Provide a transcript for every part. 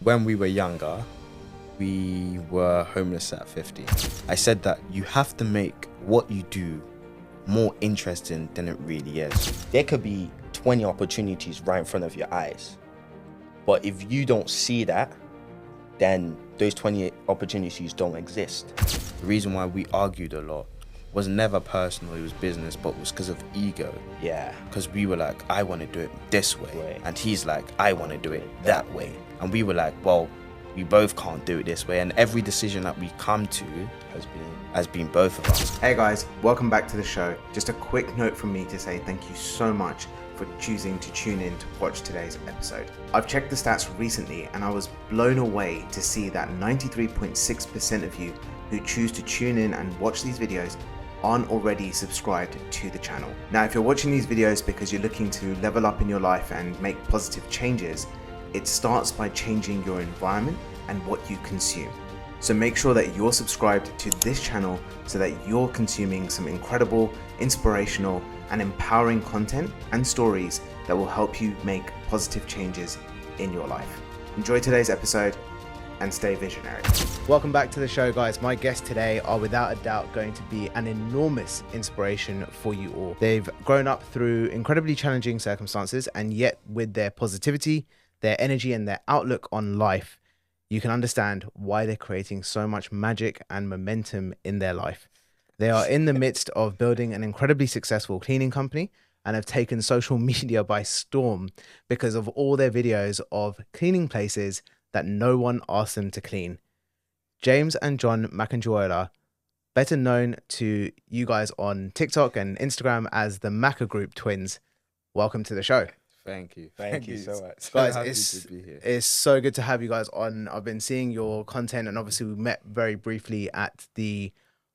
When we were younger, we were homeless at 15. I said that you have to make what you do more interesting than it really is. There could be 20 opportunities right in front of your eyes. But if you don't see that, then those 20 opportunities don't exist. The reason why we argued a lot was never personal, it was business, but was because of ego. Yeah. Because we were like, I want to do it this way. And he's like, I want to do it that way. And we were like, well, we both can't do it this way. And every decision that we come to has been both of us. Hey guys, welcome back to the show. Just a quick note from me to say thank you so much for choosing to tune in to watch today's episode. I've checked the stats recently and I was blown away to see that 93.6% of you who choose to tune in and watch these videos aren't already subscribed to the channel. Now, if you're watching these videos because you're looking to level up in your life and make positive changes, it starts by changing your environment and what you consume. So make sure that you're subscribed to this channel so that you're consuming some incredible, inspirational, and empowering content and stories that will help you make positive changes in your life. Enjoy today's episode and stay visionary. Welcome back to the show, guys. My guests today are without a doubt going to be an enormous inspiration for you all. They've grown up through incredibly challenging circumstances, and yet with their positivity, their energy, and their outlook on life, you can understand why they're creating so much magic and momentum in their life. They are in the midst of building an incredibly successful cleaning company and have taken social media by storm because of all their videos of cleaning places that no one asked them to clean. James and John MakaGroup, better known to you guys on TikTok and Instagram as the MakaGroup twins. Welcome to the show. Thank you. Thank you so much. Guys, It's so good to have you guys on. I've been seeing your content, and obviously we met very briefly at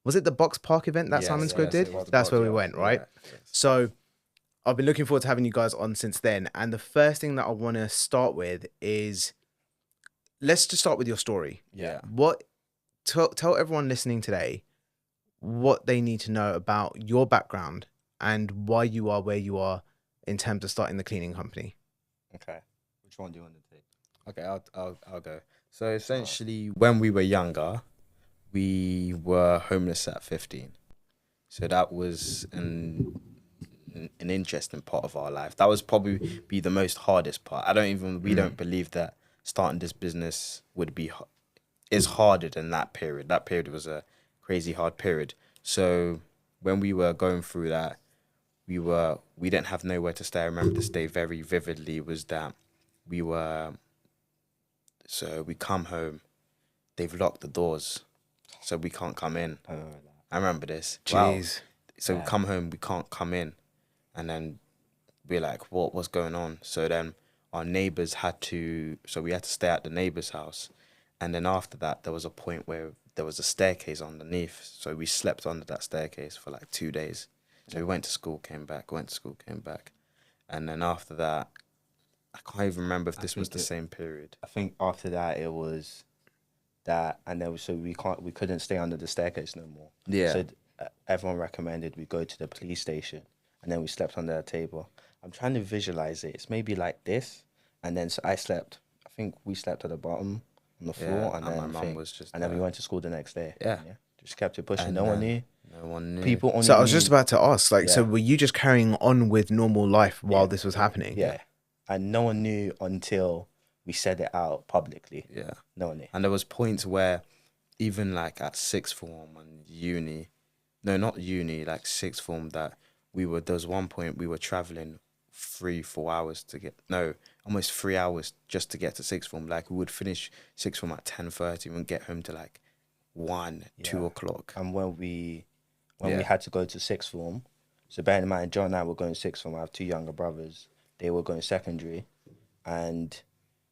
was it the Box Park event that Simon Squid did? That's where we went, right? Yeah, yes. So I've been looking forward to having you guys on since then. And the first thing that I want to start with is, let's just start with your story. Yeah. Tell everyone listening today what they need to know about your background and why you are where you are in terms of starting the cleaning company. Okay. Which one do you want to take? Okay, I'll go. So essentially, when we were younger, we were homeless at 15. So that was an interesting part of our life. That was probably be the most hardest part. We don't believe that starting this business is harder than that period. That period was a crazy hard period. So when we were going through that, we didn't have nowhere to stay. I remember this day very vividly was that we come home, they've locked the doors, so we can't come in. I remember this. Jeez. Wow. So we come home, we can't come in. And then we're like, what's going on? So then our neighbors we had to stay at the neighbor's house. And then after that, there was a point where there was a staircase underneath. So we slept under that staircase for like 2 days. So we went to school, came back, And then after that, I can't even remember if this was the same period. I think after that it was that, and then so we couldn't stay under the staircase no more. Yeah. So everyone recommended we go to the police station, and then we slept under a table. I'm trying to visualize it. It's maybe like this, and then so I think we slept at the bottom on the floor, and my mum was just and then we went to school the next day. Yeah. Just kept it pushing. And no one knew. No one knew. People only So I was knew- just about to ask, so were you just carrying on with normal life while this was happening? Yeah. And no one knew until we said it out publicly. Yeah. No one knew. And there was points where even like at sixth form and like sixth form, there was one point we were traveling 3-4 hours almost 3 hours just to get to sixth form. Like we would finish sixth form at 10:30 and get home to like 2 o'clock. And when we had to go to sixth form, so bear in mind, John and I were going sixth form. I have 2 younger brothers. They were going secondary, and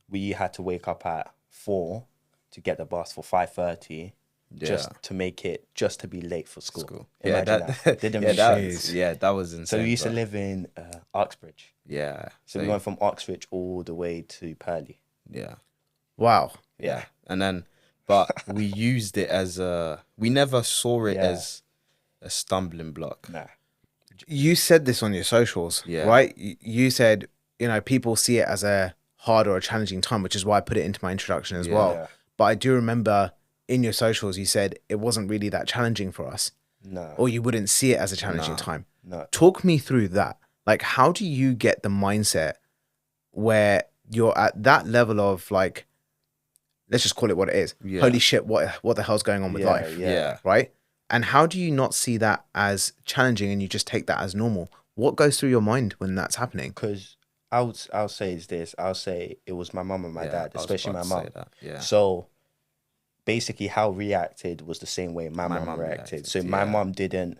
we had to wake up at 4 to get the bus for 5:30, just to be late for school. Imagine that. Didn't make sense. That was insane. So we used to live in Uxbridge. Yeah. So we went from Uxbridge all the way to Purley. Yeah. Wow. Yeah. And then, but we used it we never saw it as a stumbling block. Nah. You said this on your socials, right? You said, people see it as a hard or a challenging time, which is why I put it into my introduction as Yeah. well. Yeah. But I do remember in your socials, you said it wasn't really that challenging for us, No. or you wouldn't see it as a challenging No. time. No. Talk me through that. Like, how do you get the mindset where you're at that level of like, let's just call it what it is. Yeah. Holy shit, what the hell's going on with Yeah, life? yeah. Right? And how do you not see that as challenging and you just take that as normal? What goes through your mind when that's happening? Because I'll say is this. I'll say it was my mum and my Yeah, dad, I was especially about my to say mum. that, yeah. So basically, how reacted was the same way my My mum mum reacted. reacted, So my yeah. mum didn't,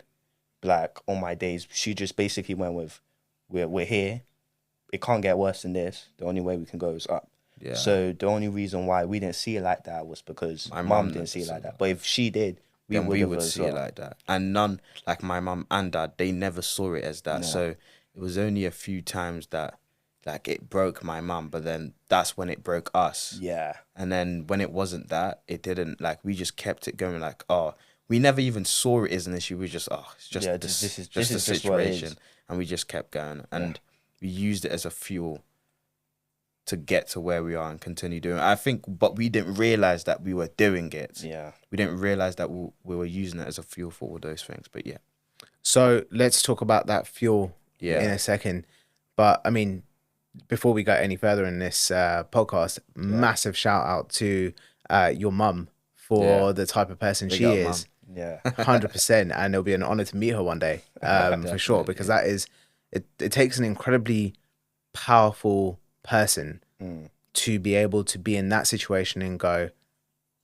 like, on my days. She just basically went with, we're here. It can't get worse than this. The only way we can go is up. Yeah. So the only reason why we didn't see it like that was because My mum mum didn't never see it saw like that. it. But if she did, we then would we have would as see well. it like that. And none, like my mum and dad, they never saw it as that. No. So it was only a few times that like it broke my mum, but then that's when it broke us. Yeah. And then when it wasn't that, it didn't, like, we just kept it going, like, oh, we never even saw it as an issue. We just, oh, it's just Yeah, this, this is just a just what it is. situation. And we just kept going. And we used it as a fuel to get to where we are and continue doing it. I think, but we didn't realize that we were doing it. Yeah. We didn't realize that we were using it as a fuel for all those things. But yeah. So let's talk about that fuel Yeah. in a second. But I mean, before we go any further in this podcast, massive shout out to your mum for the type of person Big she up, is. Mum. Yeah. 100%. And it'll be an honor to meet her one day, for sure, because that is, it takes an incredibly powerful person to be able to be in that situation and go,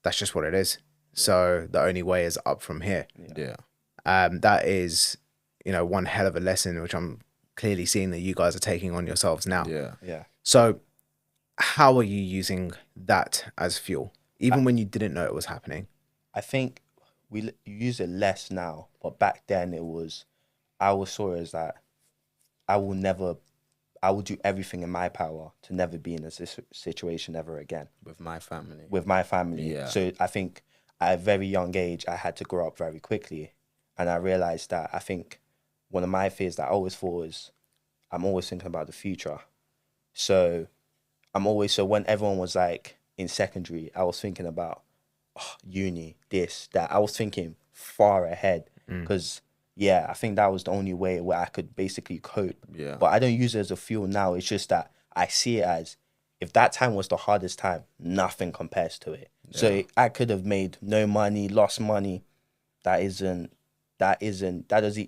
that's just what it is. So the only way is up from here. Yeah. That is, one hell of a lesson, which I'm clearly seeing that you guys are taking on yourselves now. Yeah. Yeah. So how are you using that as fuel, even when you didn't know it was happening? I think we use it less now, but back then I always saw it as that I will do everything in my power to never be in this situation ever again. With my family. With my family. Yeah. So I think at a very young age, I had to grow up very quickly. And I realized that I think one of my fears that I always thought was I'm always thinking about the future. So when everyone was like in secondary, I was thinking about uni, this, that. I was thinking far ahead because, I think that was the only way where I could basically cope. Yeah. But I don't use it as a fuel now. It's just that I see it as if that time was the hardest time, nothing compares to it. Yeah. So I could have made no money, lost money. That doesn't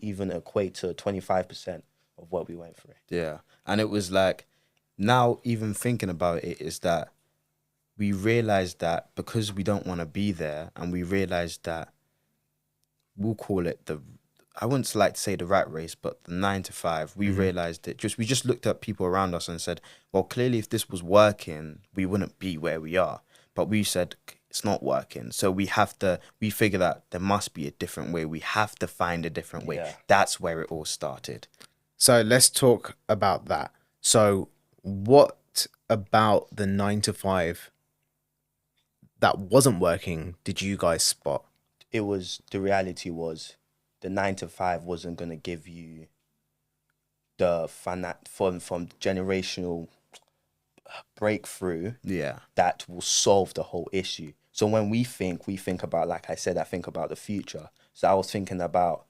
even equate to 25% of what we went through. Yeah. And it was like, now even thinking about it is that we realized that because we don't want to be there, and we realized that we'll call it I wouldn't like to say the rat race, but the 9 to 5, we realized we just looked at people around us and said, well, clearly if this was working, we wouldn't be where we are. But we said, it's not working. So we figure that there must be a different way. We have to find a different way. Yeah. That's where it all started. So let's talk about that. So what about the 9 to 5 that wasn't working did you guys spot? The reality was the 9 to 5 wasn't going to give you the from generational breakthrough that will solve the whole issue. So when we think about, like I said, I think about the future. So I was thinking about,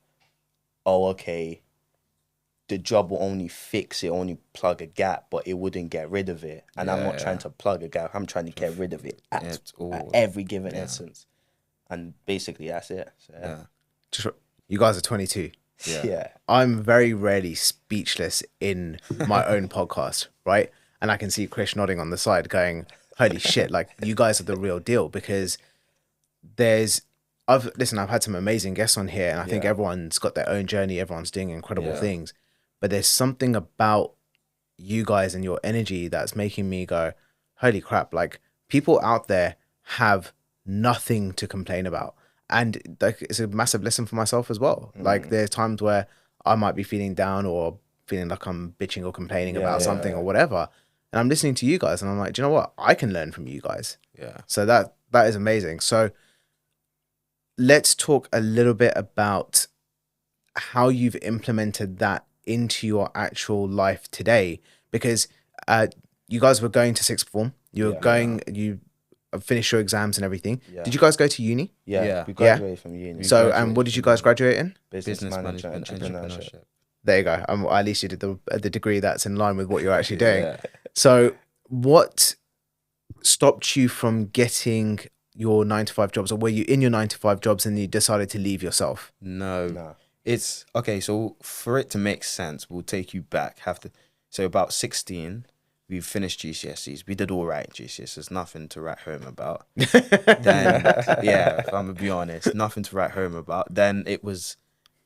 the job will only fix it, only plug a gap, but it wouldn't get rid of it. And I'm not trying to plug a gap. I'm trying to get rid of it at every given instance. And basically that's it. So, You guys are 22. Yeah. I'm very rarely speechless in my own podcast, right? And I can see Chris nodding on the side going, holy shit, like you guys are the real deal, because I've had some amazing guests on here, and I think everyone's got their own journey. Everyone's doing incredible things, but there's something about you guys and your energy that's making me go, holy crap, like people out there have nothing to complain about. And like, it's a massive lesson for myself as well. Like there's times where I might be feeling down or feeling like I'm bitching or complaining about something or whatever. And I'm listening to you guys and I'm like, do you know what? I can learn from you guys. Yeah. So that is amazing. So let's talk a little bit about how you've implemented that into your actual life today. Because you guys were going to sixth form. You were Yeah. going. You finished your exams and everything. Yeah. Did you guys go to uni? Yeah, Yeah. we graduated from uni. So, and graduated what did you from guys uni. graduate in? Business management, entrepreneurship. There you go. At least you did the degree that's in line with what you're actually doing. Yeah. So, what stopped you from getting your 9 to 5 jobs, or were you in your 9 to 5 jobs and you decided to leave yourself? No. Nah. It's okay. So for it to make sense, we'll take you back. So about 16, we finished GCSEs. We did all right in GCSEs. Nothing to write home about. Then, yeah, if I'm gonna be honest, nothing to write home about. Then it was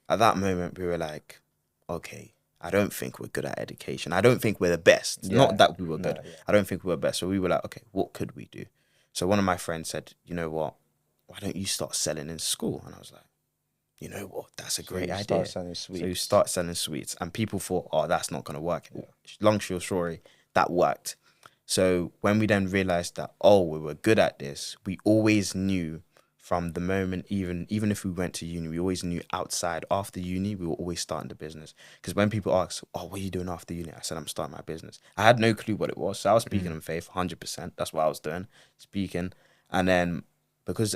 at that moment we were like, okay, I don't think we're good at education. I don't think we're the best. Yeah. Not that we were good. No, yeah. I don't think we were best. So we were like, okay, what could we do? So one of my friends said, you know what? Why don't you start selling in school? And I was like, you know what? That's a great idea. Start selling sweets. So you start selling sweets, and people thought, oh, that's not going to work. Long story, that worked. So when we then realized that, oh, we were good at this, we always knew from the moment, even if we went to uni, we always knew outside, after uni, we were always starting the business. Because when people ask, oh, what are you doing after uni? I said, I'm starting my business. I had no clue what it was. So I was speaking in faith, 100%. That's what I was doing, speaking. And then because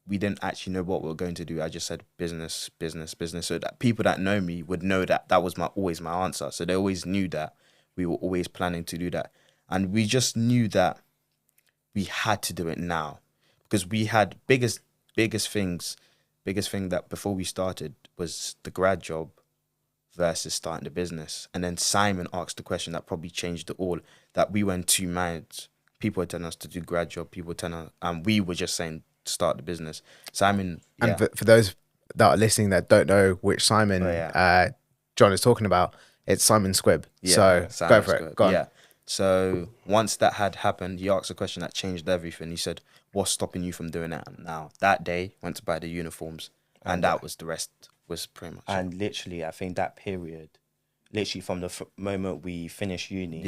we didn't actually know what we were going to do, I just said business, so that people that know me would know that that was always my answer. So they always knew that we were always planning to do that. And we just knew that we had to do it now, because we had biggest thing that before we started was the grad job versus starting the business. And then Simon asked the question that probably changed it all, that we were in two minds. People were telling us to do grad job, and we were just saying start the business. Simon, And for those that are listening that don't know which Simon John is talking about, it's Simon Squibb. So Simon go for Squibb. it. Go on. Yeah. So once that had happened, he asked a question that changed everything. He said, what's stopping you from doing it now? That day, went to buy the uniforms, and that was the rest was pretty much And literally, I think that period, literally from the moment we finished uni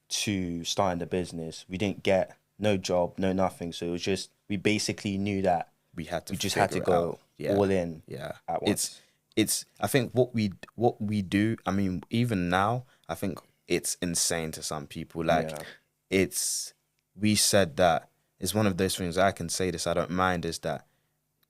to starting the business, we didn't get no job, no nothing. So it was just, we basically knew that we just had to go all in at once. It's I think what we do, I mean, even now, I think it's insane to some people. Like we said that it's one of those things, I can say this, I don't mind, is that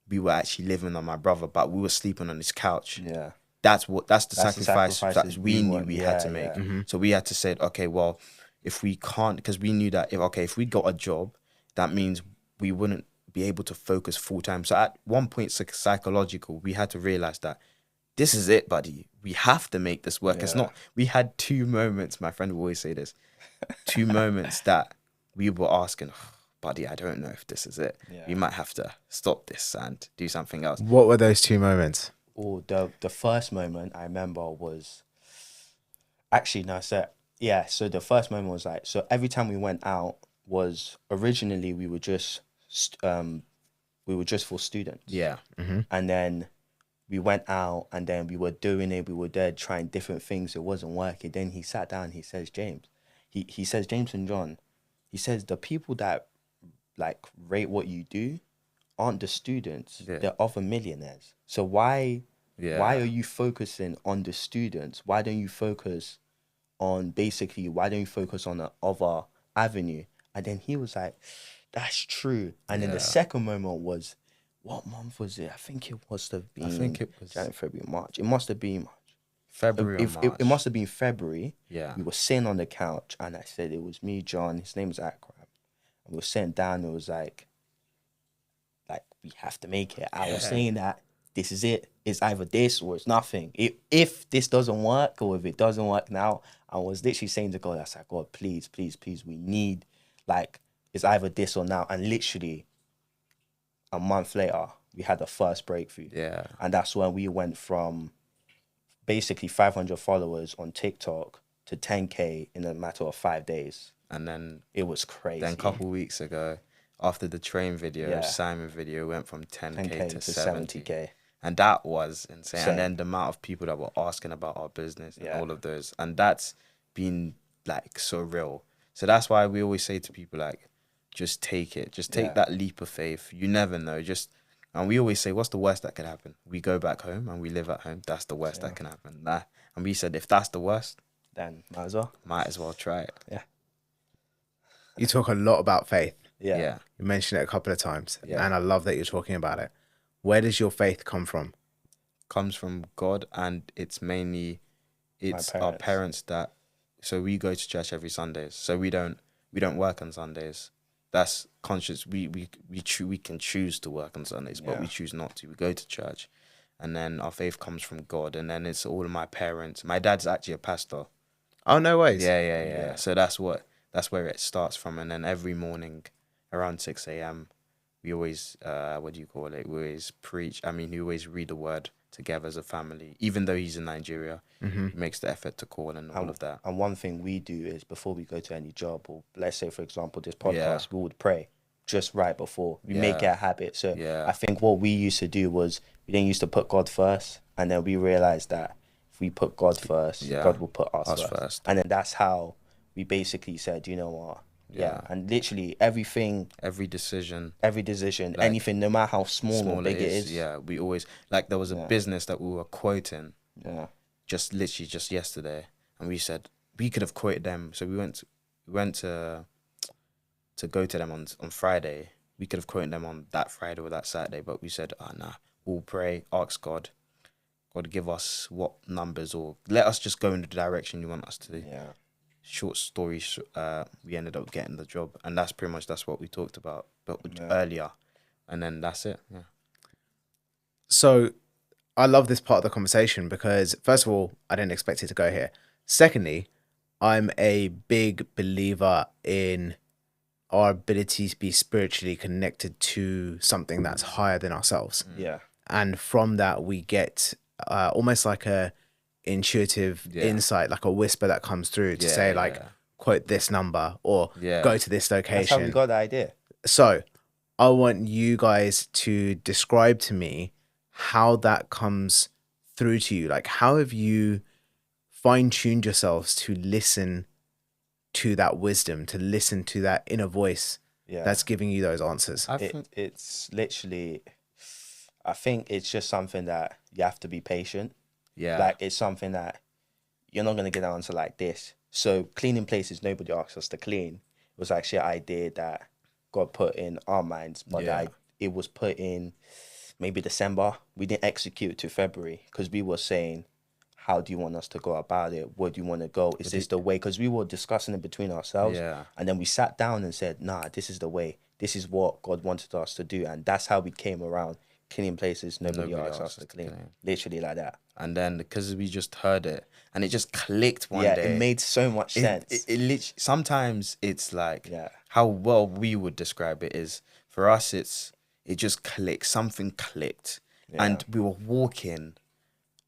we were actually living on my brother, but we were sleeping on his couch. Yeah. That's the sacrifice that we knew we had to make. Yeah. Mm-hmm. So we had to say, okay, well, if we can't, because we knew that if we got a job, that means we wouldn't be able to focus full time. So at one point, psychological, we had to realize that this is it, buddy. We have to make this work. It's not. We had 2 moments. My friend will always say this. 2 moments that we were asking, oh, buddy, I don't know if this is it. Yeah. We might have to stop this and do something else. What were those 2 moments? Oh, the first moment I remember was actually no. So the first moment was like, so every time we went out was originally we were just for students. Yeah. Mm-hmm. And then we went out and then we were doing it. We were there trying different things. It wasn't working. Then he sat down. He says, James, he says, James and John, he says, the people that like rate what you do aren't the students. Yeah. They're other millionaires. So why are you focusing on the students? Why don't you focus on the other avenue? And then he was like, that's true. And then the second moment was, what month was it? I think it must have been January, February, March. It must have been March. February or March. It must have been February. Yeah. We were sitting on the couch and I said, it was me, John. His name is Akram. And we were sitting down. It was like we have to make it. I was saying that this is it. It's either this or it's nothing. If this doesn't work or if it doesn't work now, I was literally saying to God, I said, God, please, we need, it's either this or now. And literally a month later, we had the first breakthrough. Yeah. And that's when we went from basically 500 followers on TikTok to 10K in a matter of 5 days. And then it was crazy. Then a couple of weeks ago, after the train video, Simon video went from 10K to 70K. And that was insane. And then the amount of people that were asking about our business and all of those. And that's been so real. So that's why we always say to people, just take it. Just take that leap of faith. You never know. And we always say, what's the worst that could happen? We go back home and we live at home. That's the worst that can happen. And we said, if that's the worst, then might as well try it. Yeah. You talk a lot about faith. Yeah. You mentioned it a couple of times, Yeah. and I love that you're talking about it. Where does your faith come from? Comes from God, and it's mainly our parents. parents that. So we go to church every Sundays. So we don't work on Sundays. That's conscious. We can choose to work on Sundays, but we choose not to. We go to church, and then our faith comes from God, and then it's all of my parents. My dad's actually a pastor. Oh, no ways. Yeah. So that's where it starts from, and then every morning, around 6 a.m., we always what do you call it? We always preach. I mean, we always read the word together as a family. Even though he's in Nigeria, he makes the effort to call and all of that. And one thing we do is before we go to any job, or let's say for example this podcast, we would pray just right before. We make it a habit. So I think what we used to do was we didn't used to put God first, and then we realized that if we put God first, God will put us first. And then that's how we basically said, you know what? Yeah. And literally every decision, like, anything, no matter how small or big it is. Yeah, we always, like, there was a business that we were quoting. Yeah. Just yesterday, and we said we could have quoted them. So we went to go to them on Friday. We could have quoted them on that Friday or that Saturday, but we said, nah, we'll pray, ask God give us what numbers, or let us just go in the direction you want us to do. Yeah. Short story, we ended up getting the job, and that's what we talked about earlier, and then that's it. Yeah. So I love this part of the conversation because, first of all, I didn't expect it to go here. Secondly, I'm a big believer in our ability to be spiritually connected to something that's higher than ourselves. Yeah. And from that, we get almost like a intuitive insight, like a whisper that comes through to say, like, quote this number or go to this location. That's how we got the idea. So I want you guys to describe to me how that comes through to you. Like, how have you fine-tuned yourselves to listen to that wisdom, to listen to that inner voice that's giving you those answers? It's literally, I think it's just something that you have to be patient. Yeah. Like, it's something that you're not going to get an answer like this. So cleaning places nobody asked us to clean. It was actually an idea that God put in our minds, but it was put in maybe December. We didn't execute to February because we were saying, how do you want us to go about it? Where do you want to go? Is this the way? Because we were discussing it between ourselves. Yeah. And then we sat down and said, nah, this is the way. This is what God wanted us to do. And that's how we came around cleaning places nobody asked us to clean. Literally like that. And then because we just heard it and it just clicked one day. Yeah, it made so much sense. It literally, sometimes it's like how well we would describe it is, for us it just clicked. Something clicked. Yeah. And we were walking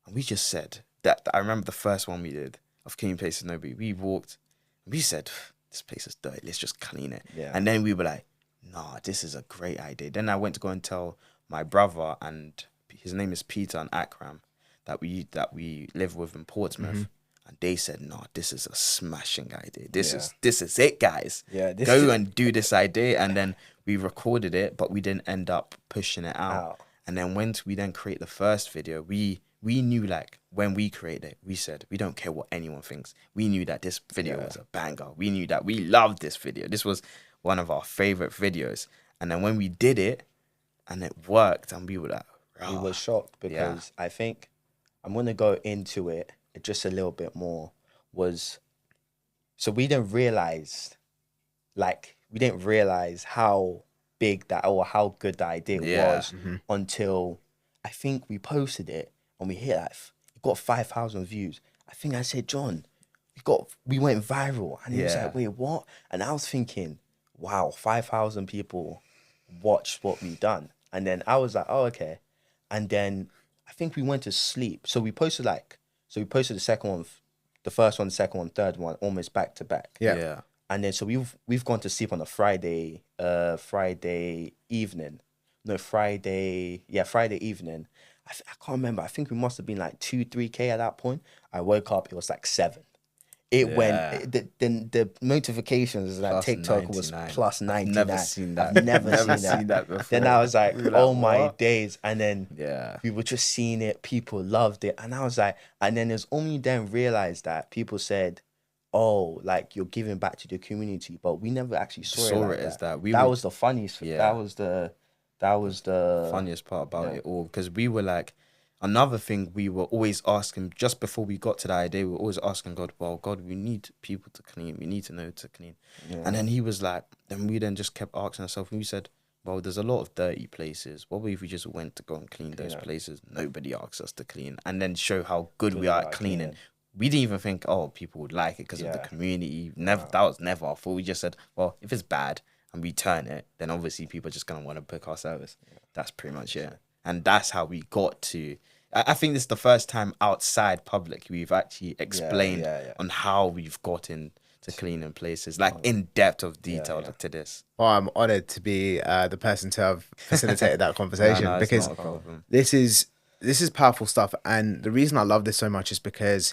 and we just said that. I remember the first one we did of cleaning places nobody. We walked and we said, this place is dirty, let's just clean it. Yeah. And then we were like, nah, this is a great idea. Then I went to go and tell my brother, and his name is Peter and Akram, that we live with in Portsmouth, and they said, "No, this is a smashing idea. This is it, guys. Yeah, go and do this idea." And then we recorded it, but we didn't end up pushing it out. And then when we then create the first video, we knew, like, when we created it, we said we don't care what anyone thinks. We knew that this video was a banger. We knew that we loved this video. This was one of our favorite videos. And then when we did it, and it worked, and we were like, we were shocked because I think I'm going to go into it just a little bit more. So we didn't realize how big that, or how good the idea was until I think we posted it and we hit it got 5,000 views. I think I said, John, we went viral, and he was like, wait, what? And I was thinking, wow, 5,000 people watched what we done. And then I was like, oh, okay. And then I think we went to sleep. So we posted the second one, the first one, the second one, third one, almost back to back. Yeah. And then so we've gone to sleep on a Friday evening. Friday evening. I can't remember. I think we must have been like 2-3K at that point. I woke up, it was like 7. It went, the notifications that Plus TikTok 99. was plus 99. I've never seen that. I've never seen that before. Then I was like, oh my days. And then we were just seeing it. People loved it. And I was like, and then it's only then realized that people said, oh, like you're giving back to the community, but we never actually saw it as that. that. That was the funniest. Yeah. That was the funniest part about it all, because we were like, another thing we were always asking just before we got to that idea, we were always asking God, well, God, we need people to clean, we need to know to clean. And then he was like, then we just kept asking ourselves, and we said, well, there's a lot of dirty places. What if we just went to go and clean those places? Nobody asks us to clean, and then show how good we are at cleaning. We didn't even think, oh, people would like it because of the community. Never, that was never our fault. We just said, well, if it's bad and we turn it, then obviously people are just gonna want to book our service. That's pretty much it. And that's how we got to. I think this is the first time outside public we've actually explained on how we've gotten to cleaning places, like in depth of detail to this. Well, I'm honored to be the person to have facilitated that conversation, because this is powerful stuff. And the reason I love this so much is because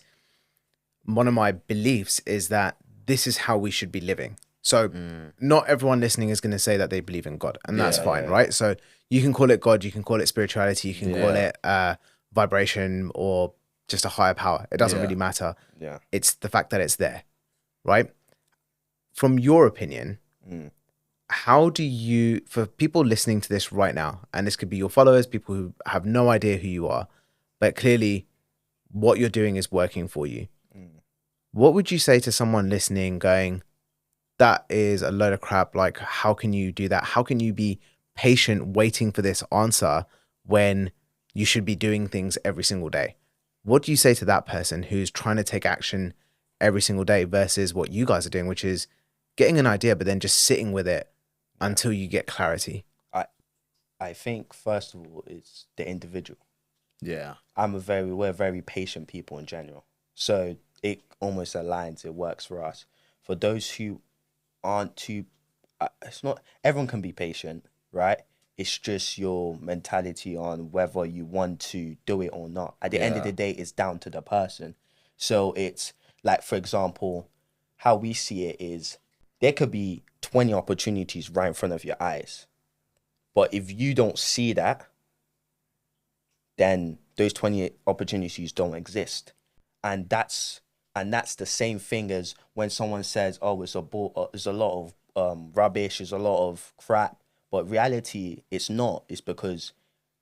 one of my beliefs is that this is how we should be living. So not everyone listening is going to say that they believe in God, and that's fine, right? So you can call it God, you can call it spirituality, you can call it vibration, or just a higher power. It doesn't really matter. Yeah, it's the fact that it's there, right? From your opinion, how do you, for people listening to this right now, and this could be your followers, people who have no idea who you are, but clearly what you're doing is working for you. What would you say to someone listening going, that is a load of crap? Like, how can you do that? How can you be patient waiting for this answer when you should be doing things every single day? What do you say to that person who's trying to take action every single day versus what you guys are doing, which is getting an idea, but then just sitting with it until you get clarity? I think, first of all, it's the individual. Yeah. We're very patient people in general. So it almost aligns, it works for us. For those who aren't too, it's not, everyone can be patient, right? It's just your mentality on whether you want to do it or not. At the end of the day, it's down to the person. So it's like, for example, how we see it is there could be 20 opportunities right in front of your eyes. But if you don't see that, then those 20 opportunities don't exist. And that's the same thing as when someone says, oh, it's a lot of rubbish, it's a lot of crap. But reality, it's not. It's because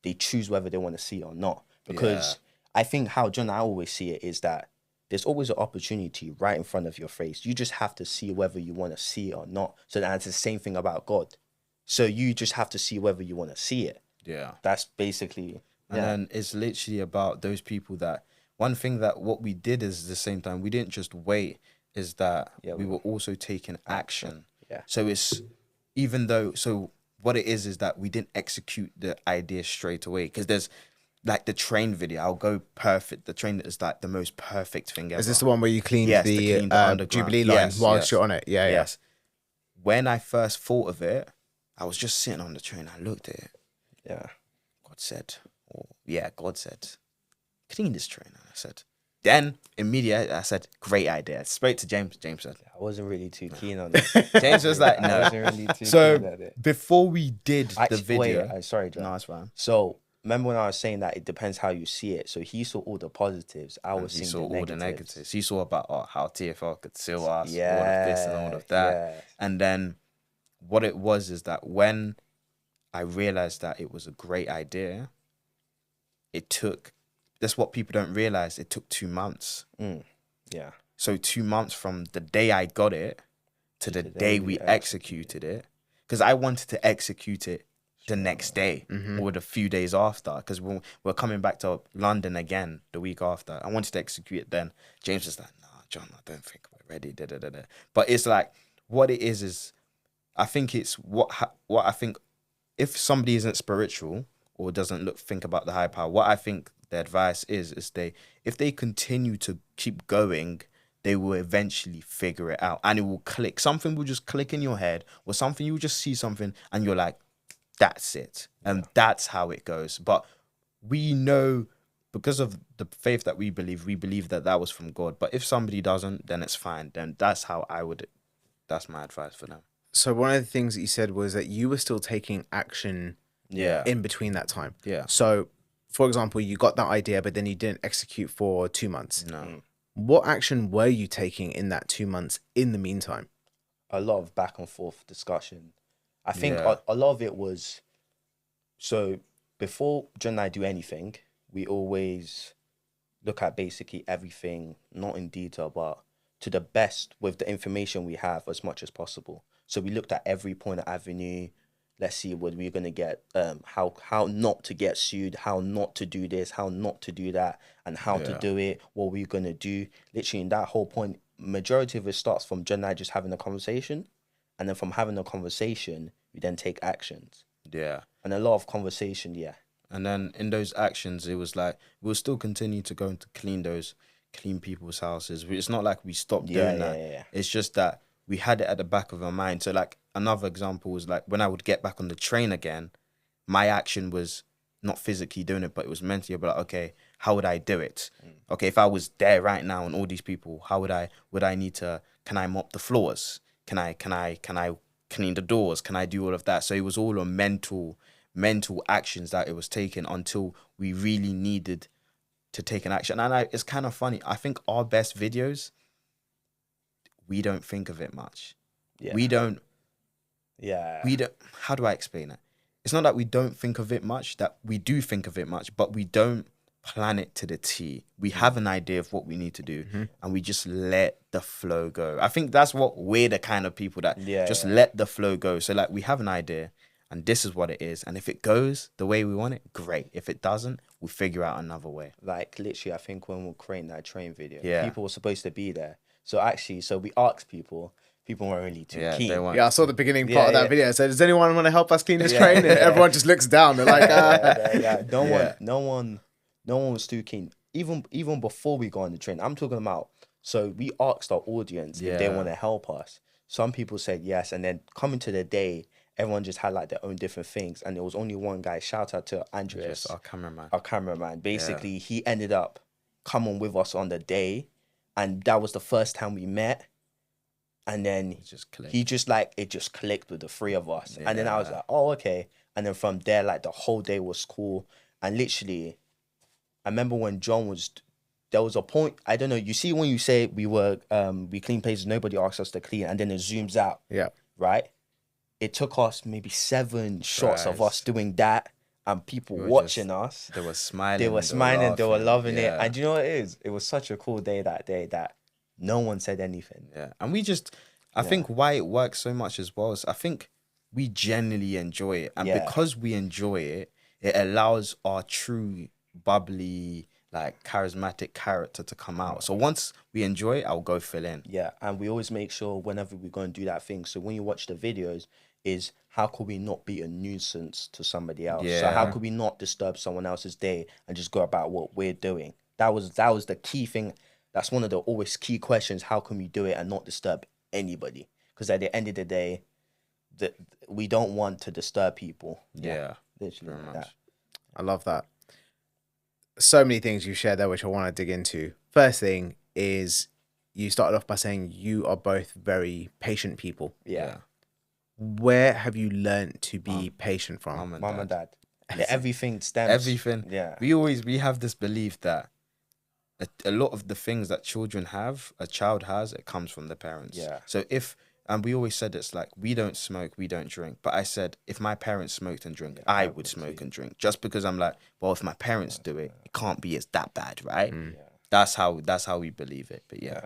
they choose whether they want to see it or not. Because I think how John and I always see it is that there's always an opportunity right in front of your face. You just have to see whether you want to see it or not. So that's the same thing about God. So you just have to see whether you want to see it. Yeah. That's basically... And then it's literally about those people that... One thing that what we did is at the same time, we didn't just wait, is that we were also taking action. Yeah. So it's... Even though... So what it is that we didn't execute the idea straight away. Because there's... Like the train video, I'll go perfect. The train is like the most perfect thing ever. Is this the one where you cleaned the Jubilee line whilst you're on it? Yeah, yes. When I first thought of it, I was just sitting on the train. I looked at it. Yeah. God said, clean this train. And I said, then immediately I said, great idea. I spoke to James. James said, I wasn't really too keen on it. James was like, no. I wasn't really too so keen on it. before we did the video. Wait, sorry, John. No, it's fine. So remember when I was saying that it depends how you see it. So he saw all the positives. He saw all the negatives. He saw about how TFL could sue us, all of this and all of that. Yeah. And then what it was is that when I realized that it was a great idea, it took, that's what people don't realize, it took 2 months. Yeah. So 2 months from the day I got it to the day we executed it. Because I wanted to execute it the next day or the few days after, because we're coming back to London again the week after. I wanted to execute it then. James was like, nah, John, I don't think we're ready. But it's like, what it is I think it's what I think, if somebody isn't spiritual or doesn't think about the high power, what I think the advice is if they continue to keep going, they will eventually figure it out, and it will click. Something will just click in your head, or something, you will just see something and you're like, that's it. And that's how it goes. But we know, because of the faith that we believe that was from God. But if somebody doesn't, then it's fine. Then that's my advice for them. So one of the things that you said was that you were still taking action in between that time. Yeah. So, for example, you got that idea, but then you didn't execute for 2 months. No. What action were you taking in that 2 months in the meantime? A lot of back and forth discussion. I think Yeah. a lot of it was, so before John and I do anything, we always look at basically everything, not in detail, but to the best with the information we have as much as possible. So we looked at every point of avenue. Let's see what we're gonna get, how not to get sued, how not to do this, how not to do that, and how to Yeah. do it, what we're gonna do. Literally in that whole point, majority of it starts from John and I just having a conversation. And then from having a conversation, we then take actions. Yeah. And a lot of conversation, yeah. And then in those actions, it was like we'll still continue to go and to clean people's houses. It's not like we stopped doing that. Yeah. It's just that we had it at the back of our mind. So like another example was like when I would get back on the train again, my action was not physically doing it, but it was mentally about like, okay, how would I do it? Okay, if I was there right now and all these people, how would I need to, can I mop the floors? Can I clean the doors? Can I do all of that? So it was all on mental actions that it was taken until we really needed to take an action. And it's kind of funny. I think our best videos, we don't think of it much. Yeah. We don't, Yeah. how do I explain it? It's not that we don't think of it much, that we do think of it much, but we don't plan it to the T. We have an idea of what we need to do and we just let the flow go. I think that's what we're the kind of people that just let the flow go. So like we have an idea and this is what it is. And if it goes the way we want it, great. If it doesn't, we'll figure out another way. Like literally, I think when we were creating that train video, Yeah. people were supposed to be there. So actually, we asked people weren't really too keen. They weren't. Yeah, I saw the beginning part of that video. It said, does anyone want to help us clean this train? And yeah. everyone just looks down. They're like, No one was too keen. Even before we got on the train, I'm talking about. So we asked our audience if they Yeah. want to help us. Some people said yes, and then coming to the day, everyone just had like their own different things, and there was only one guy. Shout out to Andreas, Just our cameraman. our cameraman. Basically, he ended up coming with us on the day, and that was the first time we met. And then Just clicked. he just like it just clicked with the three of us, and then I was Yeah. like, oh okay. And then from there, like the whole day was cool, and literally, I remember when John was. There was a point, I don't know, you see when you say we clean places, nobody asked us to clean, and then it zooms out, yeah. right? It took us maybe 7 shots of Tries. us doing that, and people We were watching us. They were smiling. They were smiling, they were laughing. loving it. Yeah. And you know what it is? It was such a cool day that no one said anything. Yeah, and I think why it works so much as well is I think we genuinely enjoy it, and because we enjoy it, it allows our true bubbly, like charismatic character to come out. So once we enjoy it, I'll go fill in. Yeah, and we always make sure whenever we go and do that thing. So when you watch the videos, is how could we not be a nuisance to somebody else? So Yeah. how could we not disturb someone else's day and just go about what we're doing? That was the key thing. That's one of the always key questions. How can we do it and not disturb anybody? Because at the end of the day, we don't want to disturb people. Yeah, Literally very like much. that. I love that. So many things you shared there, which I want to dig into. First thing is you started off by saying you are both very patient people. Yeah. Where have you learned to be patient from? Mom and dad. Yeah, everything stems. Everything. Yeah. We have this belief that a lot of the things that children have, a child has, it comes from the parents. Yeah. So and we always said it's like, we don't smoke, we don't drink. But I said, if my parents smoked and drink, I would smoke and drink. Just because I'm like, well, if my parents do it, it can't be as that bad, right? That's how we believe it. But yeah.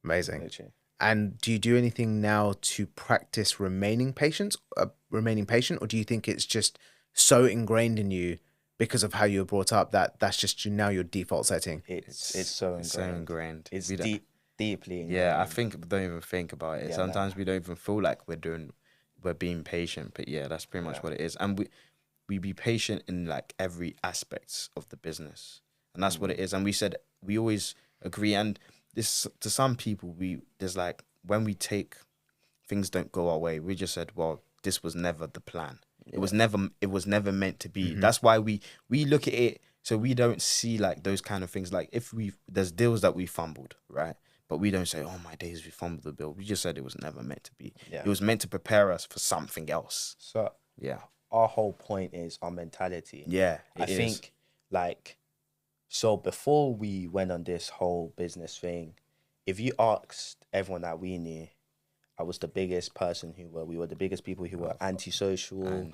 Amazing. Literally. And do you do anything now to practice remaining patient, or do you think it's just so ingrained in you because of how you were brought up that that's just now your default setting? It's so ingrained. So ingrained. It's We don't- deeply ingrained. Yeah, I think we don't even think about it. Yeah, Sometimes we don't even feel like we're being patient. But yeah, that's pretty much what it is. And we be patient in like every aspect of the business. And that's what it is. And we said we always agree. And this, to some people, there's like when we take things don't go our way, we just said, well, this was never the plan. It was never meant to be. That's why we look at it, so we don't see like those kind of things. Like if there's deals that we fumbled, right? But we don't say, oh my days, we fumbled the bill. We just said it was never meant to be. Yeah. It was meant to prepare us for something else. So Yeah. our whole point is our mentality. Yeah. I think like So before we went on this whole business thing, if you asked everyone that we knew, I was the biggest person we were the biggest people who were antisocial.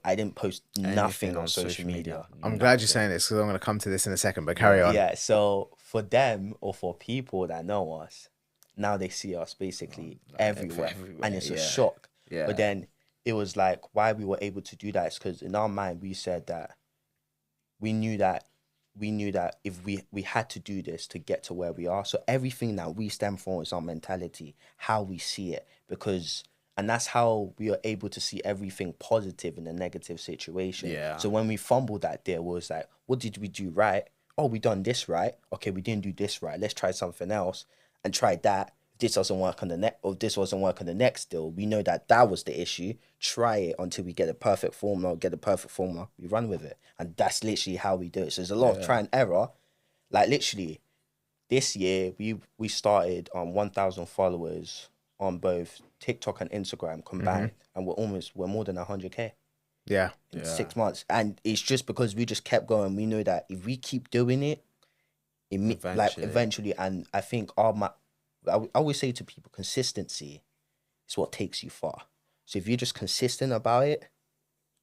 I didn't post nothing on social media. I'm glad you're saying this because I'm going to come to this in a second, but carry on. Yeah, so for them or for people that know us, now they see us basically everywhere, and it's a shock. Yeah. But then it was like why we were able to do that is because in our mind we said that we knew that if we had to do this to get to where we are. So everything that we stem from is our mentality, how we see it, and that's how we are able to see everything positive in a negative situation. Yeah. So when we fumbled that there was like, what did we do right? Oh, we done this right. Okay, we didn't do this right. Let's try something else and try that. If this doesn't work on the next, or this doesn't work on the next deal, we know that was the issue. Try it until we get a perfect formula. We run with it, and that's literally how we do it. So there's a lot of try and error. Like literally, this year we started on 1,000 followers on both TikTok and Instagram combined, and we're more than 100K. Yeah. In 6 months, and it's just because we just kept going. We know that if we keep doing it, eventually, and I think I always say to people, consistency is what takes you far. So if you're just consistent about it,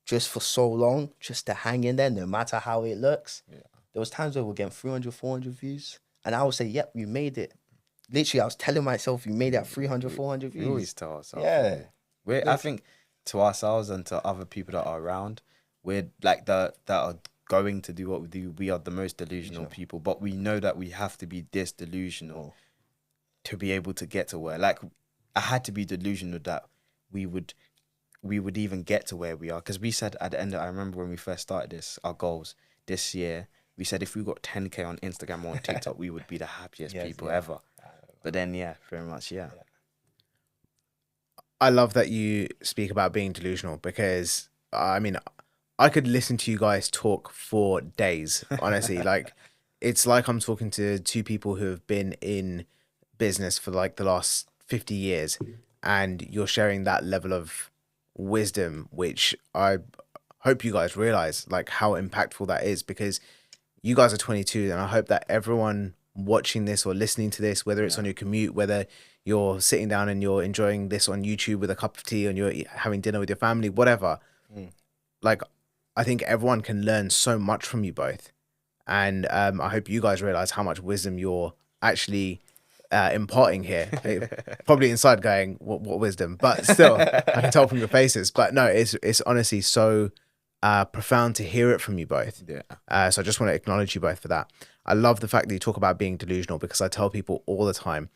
just for so long, just to hang in there, no matter how it looks. Yeah. There was times where we're getting 300, 400 views, and I would say, yep, you made it. Literally, I was telling myself, you made it at 300, 400 views. We always tell ourselves. Yeah. I think to ourselves and to other people that are around, we're like that are going to do what we do. We are the most delusional people, but we know that we have to be this delusional to be able to get to where, like, I had to be delusional that we would even get to where we are. Because we said at the end, I remember when we first started this, our goals this year, we said if we got 10K on Instagram or on TikTok, we would be the happiest people ever. But then, very much, I love that you speak about being delusional because, I mean, I could listen to you guys talk for days, honestly. Like, it's like I'm talking to two people who have been in business for like the last 50 years, and you're sharing that level of wisdom, which I hope you guys realize like how impactful that is, because you guys are 22, and I hope that everyone watching this or listening to this, whether it's on your commute, whether you're sitting down and you're enjoying this on YouTube with a cup of tea and you're having dinner with your family, whatever, like I think everyone can learn so much from you both. And I hope you guys realize how much wisdom you're actually imparting here. Probably inside going, what wisdom? But still, I can tell from your faces. But no, it's honestly so profound to hear it from you both. So I just want to acknowledge you both for that. I love the fact that you talk about being delusional, because I tell people all the time,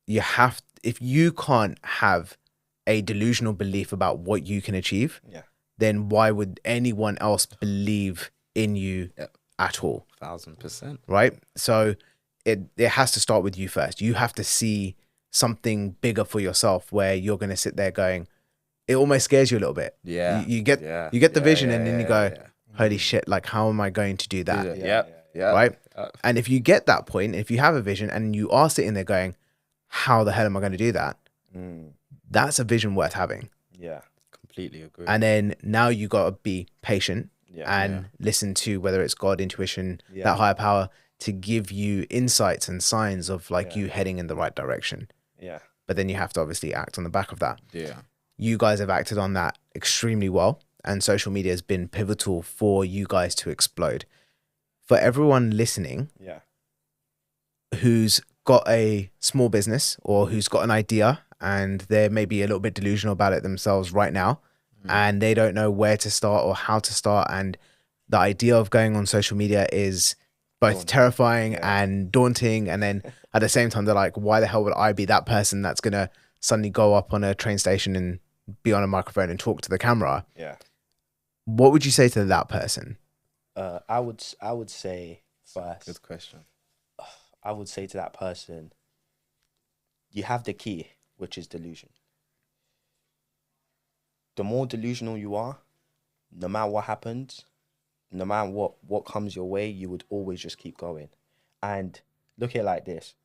if you can't have a delusional belief about what you can achieve, then why would anyone else believe in you at all? 1,000%. Right? So it has to start with you first. You have to see something bigger for yourself, where you're going to sit there going, it almost scares you a little bit. You get the vision, and then you go, holy shit, like how am I going to do that? Right? And if you get that point, if you have a vision and you are sitting there going, how the hell am I going to do that? That's a vision worth having. Yeah. Completely agree. And then now you got to be patient and listen to, whether it's God, intuition, that higher power, to give you insights and signs of like you heading in the right direction. Yeah. But then you have to obviously act on the back of that. Yeah. You guys have acted on that extremely well, and social media has been pivotal for you guys to explode. For everyone listening, who's got a small business or who's got an idea and they're maybe a little bit delusional about it themselves right now, and they don't know where to start or how to start, and the idea of going on social media is both terrifying and daunting, and then at the same time they're like, why the hell would I be that person that's gonna suddenly go up on a train station and be on a microphone and talk to the camera? What would you say to that person? I would say first, good question, I would say to that person, you have the key, which is delusion. The more delusional you are, no matter what happens, no matter what comes your way, you would always just keep going. And look at it like this.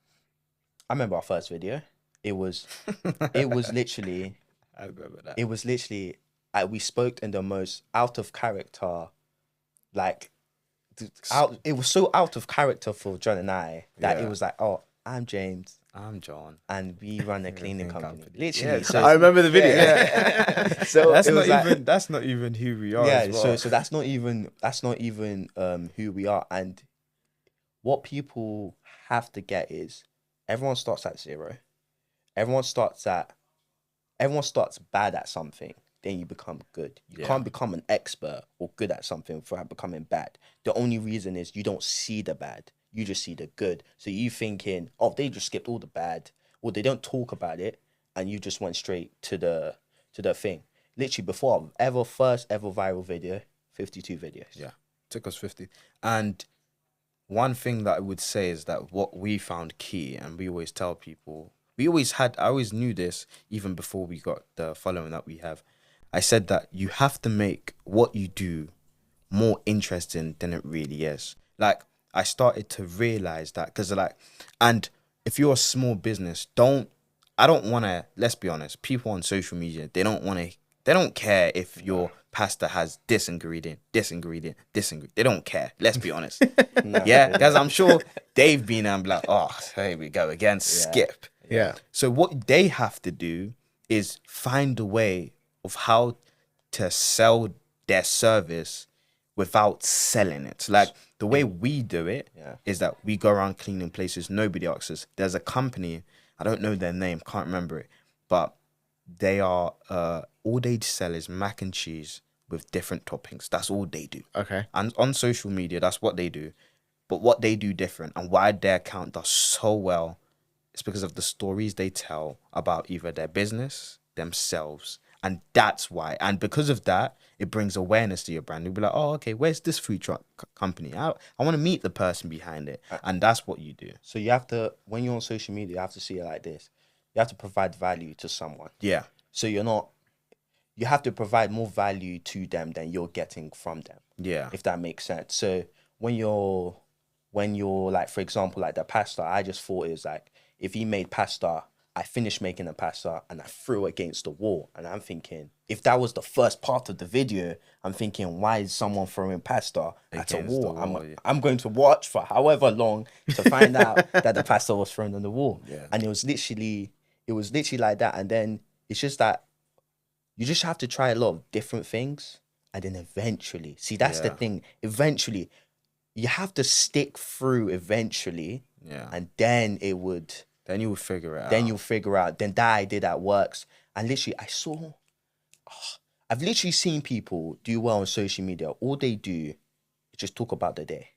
I remember our first video. It was literally, I remember that. It was literally, we spoke in the most out of character, like it was so out of character for John and I that Yeah. it was like, oh, I'm James I'm John. and we run a cleaning company. company. Literally. Yeah, So I remember the video. so That's it not was like, even that's not even who we are. yeah, as well. so that's not even who we are. And what people have to get is everyone starts at zero. Everyone starts bad at something, then you become good. You can't become an expert or good at something without becoming bad. The only reason is you don't see the bad, you just see the good. So you thinking, oh, they just skipped all the bad, or they don't talk about it, and you just went straight to the thing. Literally before first ever viral video, 52 videos. Yeah, took us 50. And one thing that I would say is that what we found key, and we always tell people, I always knew this even before we got the following that we have. I said that you have to make what you do more interesting than it really is. Like, I started to realize that because, like, and if you're a small business, I don't want to, let's be honest, people on social media, they don't care if your pasta has this ingredient. They don't care. Let's be honest. Yeah, because I'm sure they've been and be like, oh, here we go again, skip. Yeah. So what they have to do is find a way of how to sell their service without selling it. Like the way we do it is that we go around cleaning places. Nobody asks us. There's a company, I don't know their name, can't remember it, but they are all they sell is mac and cheese with different toppings. That's all they do. Okay. And on social media, that's what they do. But what they do different and why their account does so well is because of the stories they tell about either their business, themselves, and that's why. And because of that, it brings awareness to your brand. You'll be like, oh, okay, where's this food truck company? I want to meet the person behind it. And that's what you do. So you have to, when you're on social media, you have to see it like this. You have to provide value to someone. Yeah. So you have to provide more value to them than you're getting from them. Yeah. If that makes sense. So when you're like, for example, like the pasta, I just thought it was like, if he made pasta, I finished making the pasta and I threw it against the wall. And I'm thinking, if that was the first part of the video, I'm thinking, why is someone throwing pasta at a wall? I'm going to watch for however long to find out that the pasta was thrown on the wall. Yeah. And it was literally like that. And then it's just that you just have to try a lot of different things. And then eventually, see, that's the thing. Eventually, you have to stick through eventually. Yeah. And then it would... Then you will figure it out. Then you'll figure out. Then that idea that works. And literally, I've literally seen people do well on social media. All they do is just talk about the day.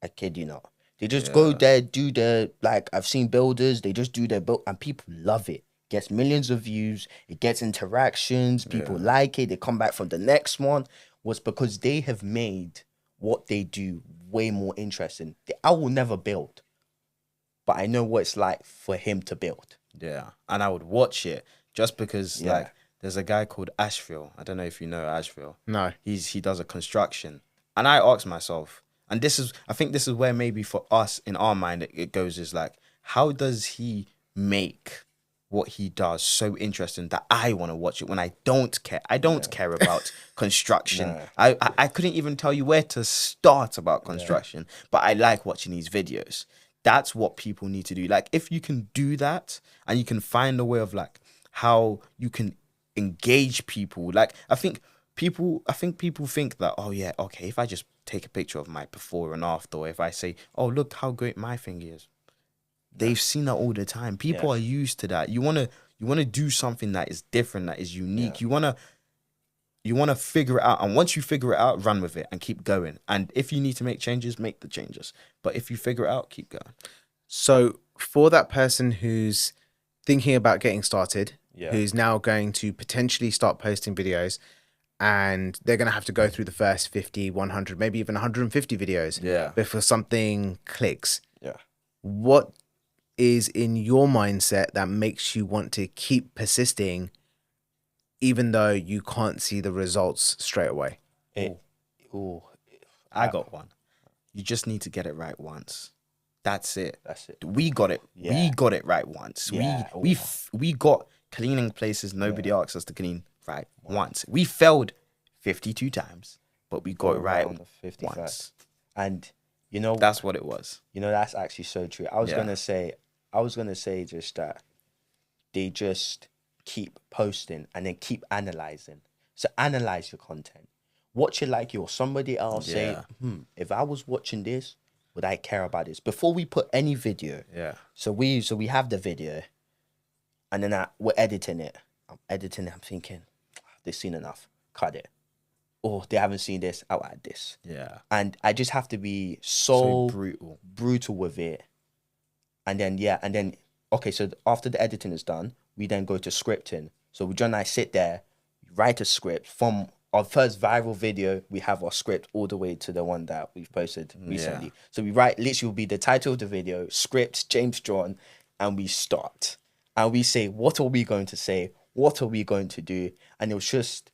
I kid you not. They just go there, do their, like, I've seen builders, they just do their build, and people love it. Gets millions of views. It gets interactions. People like it. They come back from the next one. Was because they have made what they do way more interesting. I will never build. But I know what it's like for him to build. Yeah. And I would watch it just because, like, there's a guy called Asheville. I don't know if you know Asheville. No. He does a construction. And I asked myself, and I think this is where maybe for us in our mind it goes is like, how does he make what he does so interesting that I want to watch it when I don't care? I don't care about construction. No. I couldn't even tell you where to start about construction, but I like watching these videos. That's what people need to do. Like, if you can do that and you can find a way of like how you can engage people. Like, I think people think that, oh yeah, okay, if I just take a picture of my before and after, or if I say, oh, look how great my thing is. They've seen that all the time. People are used to that. You wanna do something that is different, that is unique. Yeah. You wanna figure it out, and once you figure it out, run with it and keep going. And if you need to make changes, make the changes. But if you figure it out, keep going. So for that person who's thinking about getting started, who's now going to potentially start posting videos, and they're going to have to go through the first 50, 100, maybe even 150 videos before something clicks. Yeah. What is in your mindset that makes you want to keep persisting even though you can't see the results straight away? I got one. You just need to get it right once. That's it. That's it. We got it. Yeah. We got it right once. Yeah. We got cleaning places nobody asked us to clean right once. We failed 52 times, but we got it right on the 51st. once. And you know, That's what it was. that's actually so true. I was Yeah. gonna say just that they just keep posting and then keep analyzing. So analyze your content. Watch it like you're somebody else. Say, Yeah. if I was watching this, would I care about this? Before we put any video. Yeah. So we have the video, and then we're editing it. I'm editing it. I'm thinking, they've seen enough. Cut it. Or they haven't seen this. I'll add this. Yeah. And I just have to be So so brutal. with it. And then okay, so after the editing is done, we then go to scripting. So John and I sit there, write a script from our first viral video. We have our script all the way to the one that we've posted recently. Yeah. So we write, literally will be the title of the video, script, James John, and we start. And we say, what are we going to say? What are we going to do? And it was just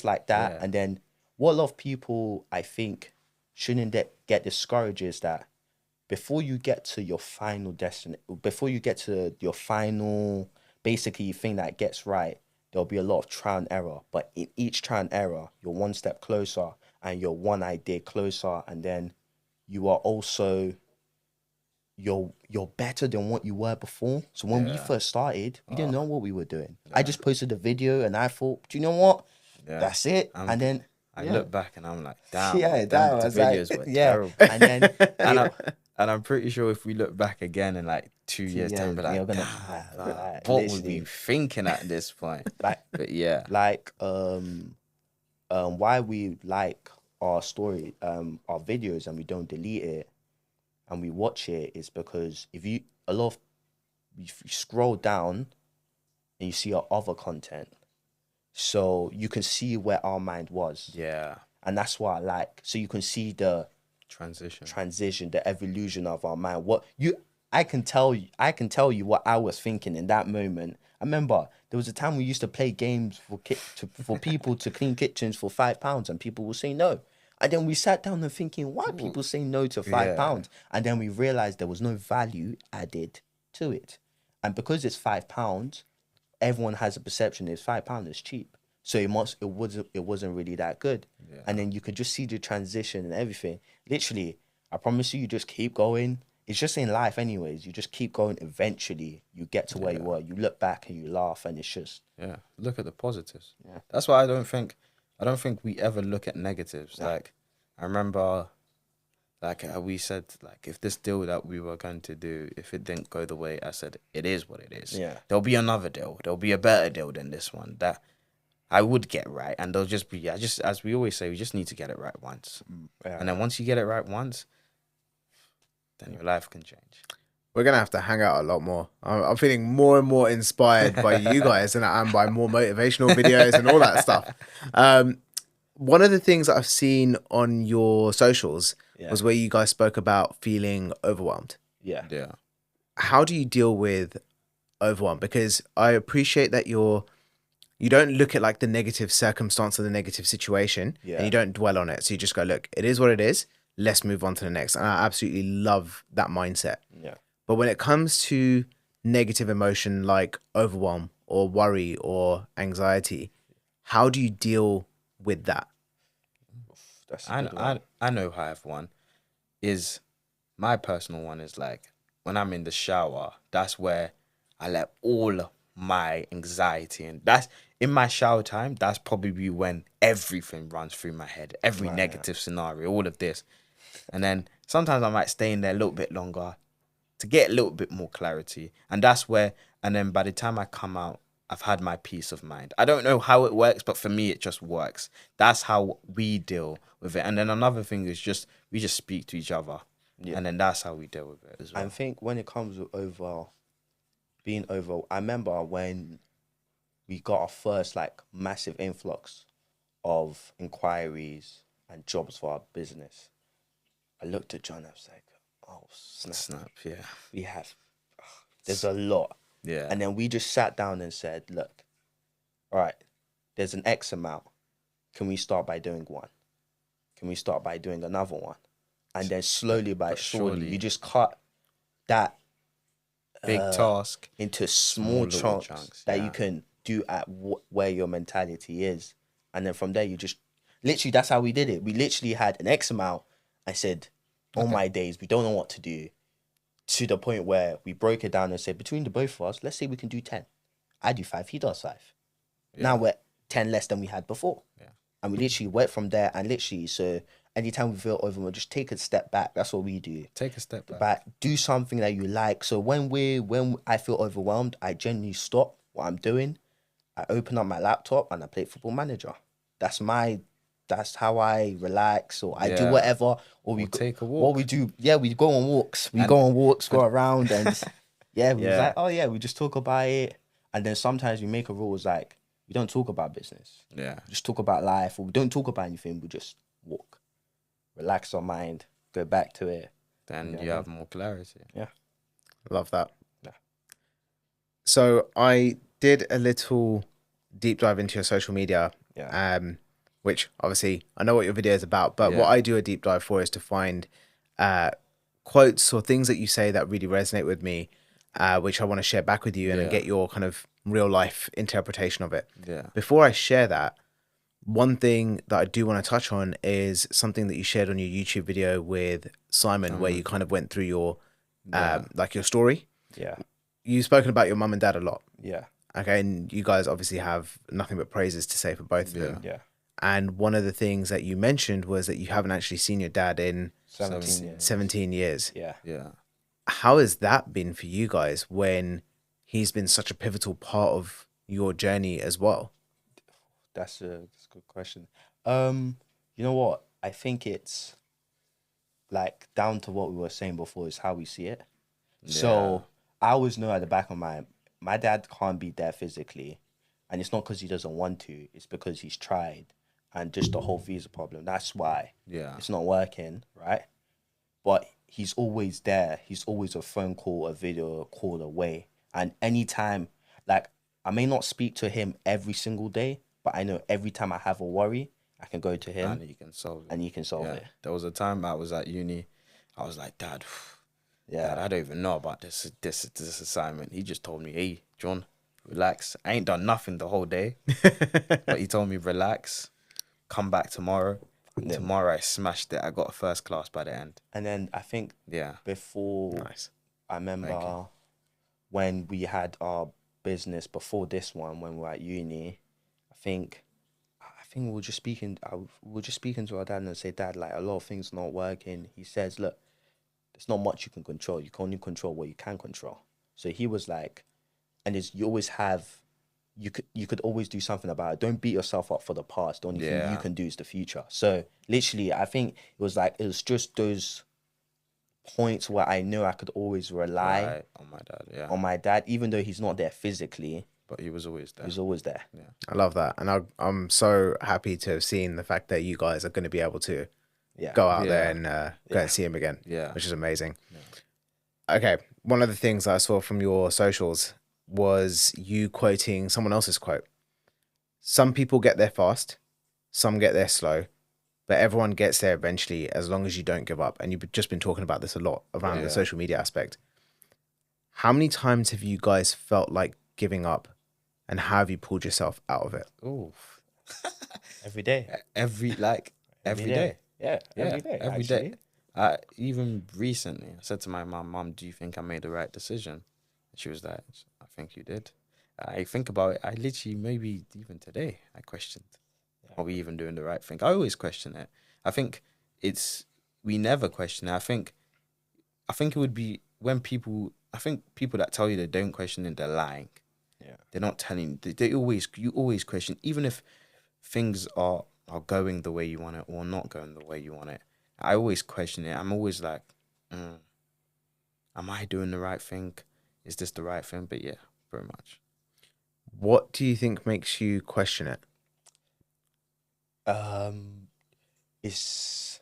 like that. Yeah. And then what a lot of people, I think, shouldn't get discouraged is that before you get to your final before you get to your final, basically, thing that gets right, there'll be a lot of trial and error. But in each trial and error, you're one step closer and you're one idea closer. And then you are also, you're better than what you were before. So when we first started, we didn't know what we were doing. I just posted a video and I thought, do you know what? Yeah. That's it. And then I look back and I'm like, damn. Yeah, them that was videos like, were yeah. terrible. And then And I'm pretty sure if we look back again in like 2 years' time, be like, you're gonna damn, like, what was literally. we thinking at this point? like But yeah, like why we like our story, our videos, and we don't delete it and we watch it is because if you scroll down and you see our other content, so you can see where our mind was. yeah, And that's what I like. So you can see the transition. the evolution of our mind. I can tell you what I was thinking in that moment. I remember there was a time we used to play games for people to clean kitchens for £5, and people will say no. And then we sat down and thinking, why people say no to £5? And then we realized there was no value added to it. And because it's £5, everyone has a perception it's £5 is cheap. So it wasn't really that good. Yeah. And then you could just see the transition and everything. Literally, I promise you just keep going. It's just in life anyways. You just keep going. Eventually, you get to where you were. You look back and you laugh, and it's just... Yeah, look at the positives. Yeah. That's why I don't think we ever look at negatives. Yeah. Like, I remember, like, we said, like, if this deal that we were going to do, if it didn't go the way I said, it is what it is. Yeah. There'll be another deal. There'll be a better deal than this one that I would get right, and they'll just be, as we always say, we just need to get it right once. Yeah. And then once you get it right once, then your life can change. We're going to have to hang out a lot more. I'm feeling more and more inspired by you guys and by more motivational videos and all that stuff. One of the things that I've seen on your socials was where you guys spoke about feeling overwhelmed. Yeah. Yeah. How do you deal with overwhelm? Because I appreciate that you don't look at like the negative circumstance or the negative situation and you don't dwell on it. So you just go, look, it is what it is. Let's move on to the next. And I absolutely love that mindset. Yeah. But when it comes to negative emotion like overwhelm or worry or anxiety, how do you deal with that? I know how I have one. Is my personal one is like when I'm in the shower, that's where I let all my anxiety, and that's in my shower time, that's probably when everything runs through my head, every negative scenario, all of this. And then sometimes I might stay in there a little bit longer to get a little bit more clarity. And that's where, and then by the time I come out, I've had my peace of mind. I don't know how it works, but for me, it just works. That's how we deal with it. And then another thing is we just speak to each other. Yeah. And then that's how we deal with it as well. I think when it comes to being over, I remember when we got our first like massive influx of inquiries and jobs for our business. I looked at John, I was like, oh, snap, yeah. There's a lot. Yeah. And then we just sat down and said, look, all right, there's an X amount. Can we start by doing one? Can we start by doing another one? And then slowly by surely, you just cut that big task into small chunks that you can do at where your mentality is. And then from there, you just, literally, that's how we did it. We literally had an X amount. I said, on my days, we don't know what to do, to the point where we broke it down and said, between the both of us, let's say we can do 10. I do 5, he does 5. Now we're 10 less than we had before. Yeah. And we literally went from there, and literally, so anytime we feel overwhelmed, just take a step back. That's what we do. Take a step back. But do something that you like. So when I feel overwhelmed, I genuinely stop what I'm doing. I open up my laptop and I play Football Manager. That's how I relax, or I do whatever, or we take a walk. What we do, we go on walks. Go around, and we was like, oh yeah, we just talk about it. And then sometimes we make a rule, is like, we don't talk about business. Yeah. We just talk about life, or we don't talk about anything. We just walk, relax our mind, go back to it. Then you have more clarity. Yeah. Love that. Yeah. So I did a little deep dive into your social media, which obviously I know what your video is about, but what I do a deep dive for is to find quotes or things that you say that really resonate with me, which I want to share back with you and get your kind of real life interpretation of it. Yeah. Before I share that, one thing that I do want to touch on is something that you shared on your YouTube video with Simon, where you kind of went through your like your story. Yeah. You've spoken about your mum and dad a lot. Yeah. Okay, and you guys obviously have nothing but praises to say for both of them. Yeah. And one of the things that you mentioned was that you haven't actually seen your dad in 17 years. Yeah. Yeah. How has that been for you guys when he's been such a pivotal part of your journey as well? That's a good question. You know what? I think it's like down to what we were saying before, is how we see it. Yeah. So I always know at the back of my dad can't be there physically, and it's not because he doesn't want to. It's because he's tried, and just the whole visa problem. That's why it's not working, right? But he's always there. He's always a phone call, a video call away, and anytime, like, I may not speak to him every single day, but I know every time I have a worry, I can go to him and he can solve it. and he can solve it. There was a time I was at uni, I was like, Dad, Yeah. I don't even know about this assignment. He just told me, hey, John, relax. I ain't done nothing the whole day. But he told me, relax, come back tomorrow. And tomorrow I smashed it. I got a first class by the end. And then I think before, I remember when we had our business before this one, when we were at uni, I think we were just speaking to our dad and say, Dad, like, a lot of things not working. He says, look, there's not much you can control. You can only control what you can control. So he was like, and you always have, you could always do something about it. Don't beat yourself up for the past. The only thing you can do is the future. So literally, I think it was just those points where I knew I could always rely on my dad, even though he's not there physically. But he was always there. He's always there. Yeah. I love that. And I'm so happy to have seen the fact that you guys are going to be able to go out there and go and see him again, which is amazing. Yeah. Okay, one of the things I saw from your socials was you quoting someone else's quote. Some people get there fast, some get there slow, but everyone gets there eventually as long as you don't give up. And you've just been talking about this a lot around the social media aspect. How many times have you guys felt like giving up, and how have you pulled yourself out of it? Oh, every day. Every day. Yeah, every day. Even recently, I said to my mum, do you think I made the right decision? And she was like, I think you did. I think about it. I literally, maybe even today, I questioned, are we even doing the right thing? I always question it. I think we never question it. I think it would be when people that tell you they don't question it, they're lying. Yeah. They're not telling you. You always question, even if things are going the way you want it or not going the way you want it. I always question it. I'm always like, am I doing the right thing? Is this the right thing? But yeah, very much. What do you think makes you question it? It's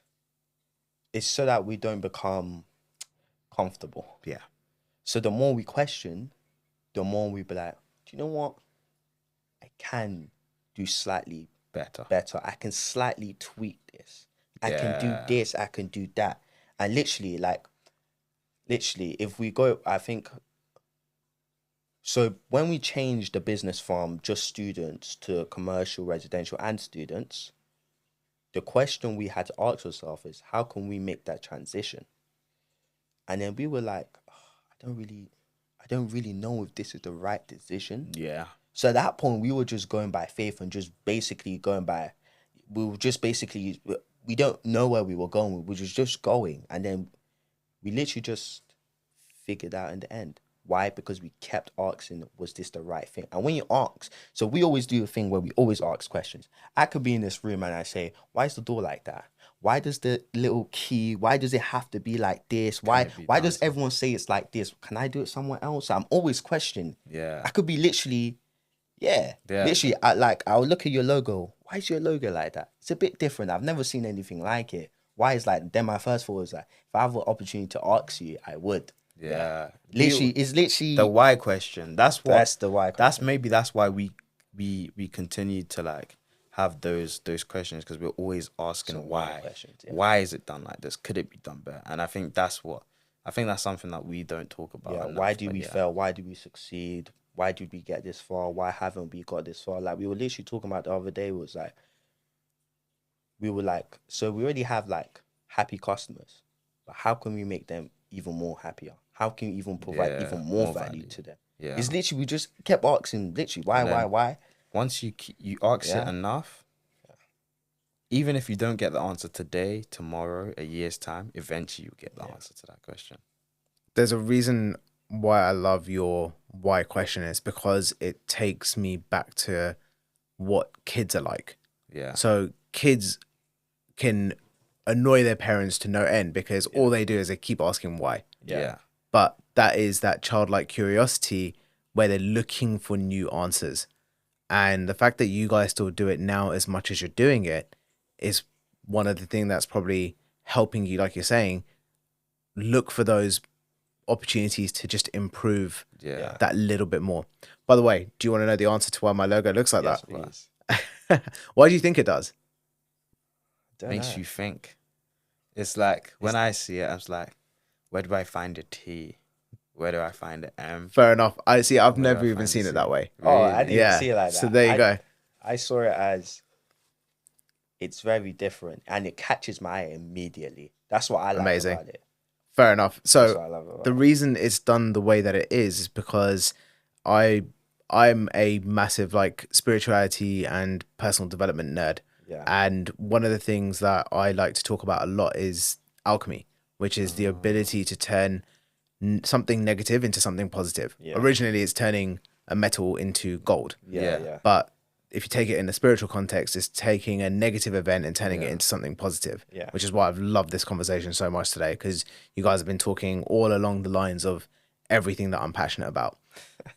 so that we don't become comfortable. Yeah. So the more we question, the more we be like, do you know what? I can do slightly better. I can slightly tweak this. I can do this. I can do that. And literally, if we go, I think, so when we changed the business from just students to commercial, residential, and students, the question we had to ask ourselves is, how can we make that transition? And then we were like, oh, I don't really know if this is the right decision. Yeah. So at that point, we were just going by faith and just basically going by, we don't know where we were going. We were just going. And then we literally just figured out in the end. Why? Because we kept asking, was this the right thing? And when you ask, so we always do a thing where we always ask questions. I could be in this room and I say, why is the door like that? Why does the little key, why does it have to be like this? Why does everyone say it's like this? Can I do it somewhere else? I'm always questioning. Yeah. I could be literally, literally, I'll look at your logo. Why is your logo like that? It's a bit different. I've never seen anything like it. Why is like, then my first thought was like, if I have an opportunity to ask you, I would. Yeah. It's literally the why question. That's the why question. That's why we continue to like have those questions, because we're always asking why. Questions, yeah. Why is it done like this? Could it be done better? And I think that's something that we don't talk about. Yeah, enough, why do we fail? Why do we succeed? Why did we get this far? Why haven't we got this far? Like we were literally talking about the other day, was like, so we already have like happy customers, but how can we make them even more happier? How can we even provide even more value to them? Yeah. It's literally, we just kept asking, literally, why? Once you ask it enough, even if you don't get the answer today, tomorrow, a year's time, eventually you get the answer to that question. There's a reason why I love your why question, is because it takes me back to what kids are like. Yeah. So kids can annoy their parents to no end because all they do is they keep asking why. Yeah. But that is that childlike curiosity where they're looking for new answers. And the fact that you guys still do it now as much as you're doing it is one of the things that's probably helping you, like you're saying, look for those opportunities to just improve that little bit more. By the way, do you want to know the answer to why my logo looks like that? Please. Why do you think it does? Makes you think. It's like when I see it, I was like, where do I find a T? Where do I find an M? Fair enough. I've never even seen it that way. Really? Oh, I didn't see it like that. So there you go. I saw it as, it's very different and it catches my eye immediately. That's what I like about it. Fair enough. So the reason it's done the way that it is because I'm a massive like spirituality and personal development nerd. Yeah. And one of the things that I like to talk about a lot is alchemy, which is the ability to turn something negative into something positive. Yeah. Originally, it's turning a metal into gold. Yeah. But if you take it in a spiritual context, it's taking a negative event and turning it into something positive. Yeah. Which is why I've loved this conversation so much today, because you guys have been talking all along the lines of everything that I'm passionate about.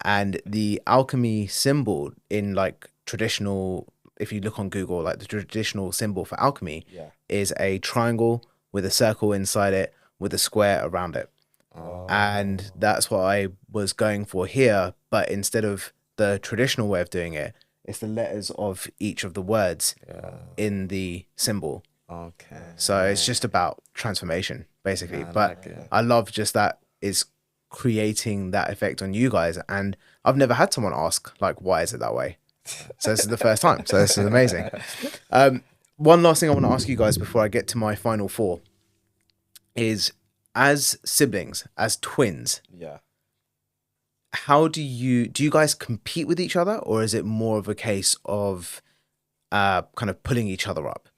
And the alchemy symbol in like traditional, if you look on Google, like the traditional symbol for alchemy is a triangle with a circle inside it with a square around it. Oh. And that's what I was going for here. But instead of the traditional way of doing it, it's the letters of each of the words in the symbol. Okay. So it's just about transformation, basically. I love just that it's creating that effect on you guys. And I've never had someone ask, like, why is it that way? So this is the first time. So this is amazing. One last thing I want to ask you guys before I get to my final four is, as siblings, as twins, how do you guys compete with each other, or is it more of a case of kind of pulling each other up?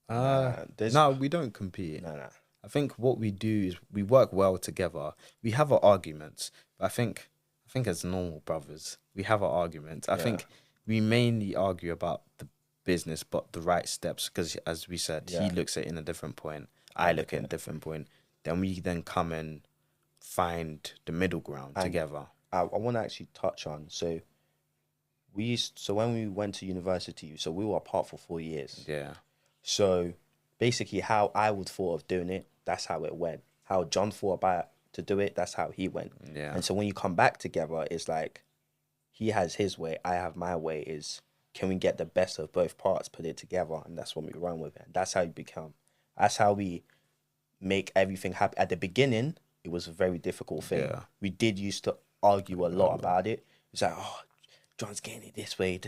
No, we don't compete. No. I think what we do is we work well together. We have our arguments, but I think as normal brothers, we have our arguments. I think we mainly argue about the business, but the right steps, because as we said, he looks at it in a different point. I look at it in a different point. Then we come and find the middle ground together. I want to actually touch on, so when we went to university, so we were apart for 4 years. Yeah. So basically how I would thought of doing it, that's how it went. How John thought about to do it, that's how he went. Yeah. And so when you come back together, it's like he has his way, I have my way. Is can we get the best of both parts, put it together, and that's what we run with. And that's how you become. That's how we make everything happen. At the beginning, it was a very difficult thing. Yeah. We did used to argue a lot about it. It's like, oh, John's getting it this way,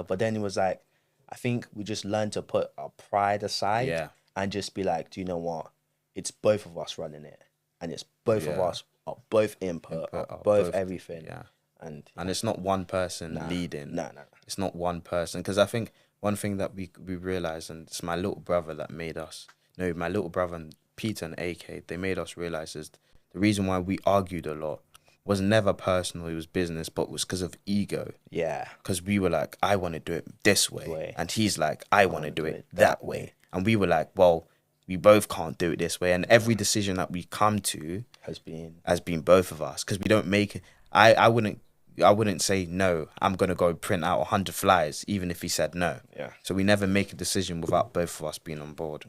but then it was like, I think we just learn to put our pride aside Yeah. and just be like, do you know what? It's both of us running it, and it's both of Yeah. us, both input, both everything. Yeah. And it's not one person leading. No. It's not one person, because I think one thing that we realized, and it's my little brother that made us. No, my little brother and Peter and AK, they made us realize is the reason why we argued a lot was never personal. It was business, but it was because of ego. Yeah. Because we were like, I want to do it this way, and he's like, I want to do it that way, and we were like, well, we both can't do it this way, and every decision that we come to has been both of us, because we don't make it. I wouldn't say no, I'm gonna go print out 100 flyers even if he said no. Yeah. So we never make a decision without both of us being on board.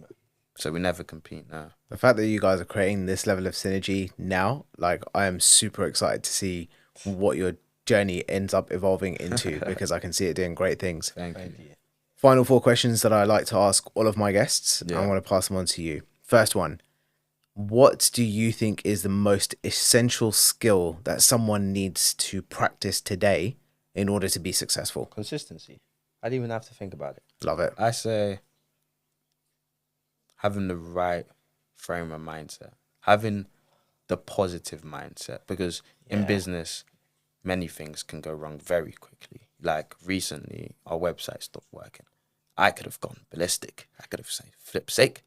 So we never compete now. The fact that you guys are creating this level of synergy now, like, I am super excited to see what your journey ends up evolving into, because I can see it doing great things. Thank you. Final 4 questions that I like to ask all of my guests. Yeah. I want to pass them on to you. First one, what do you think is the most essential skill that someone needs to practice today in order to be successful? Consistency. I didn't even have to think about it. Love it. I say having the right frame of mindset, having the positive mindset, because in business, many things can go wrong very quickly. Like recently, our website stopped working. I could have gone ballistic. I could have said flip sake,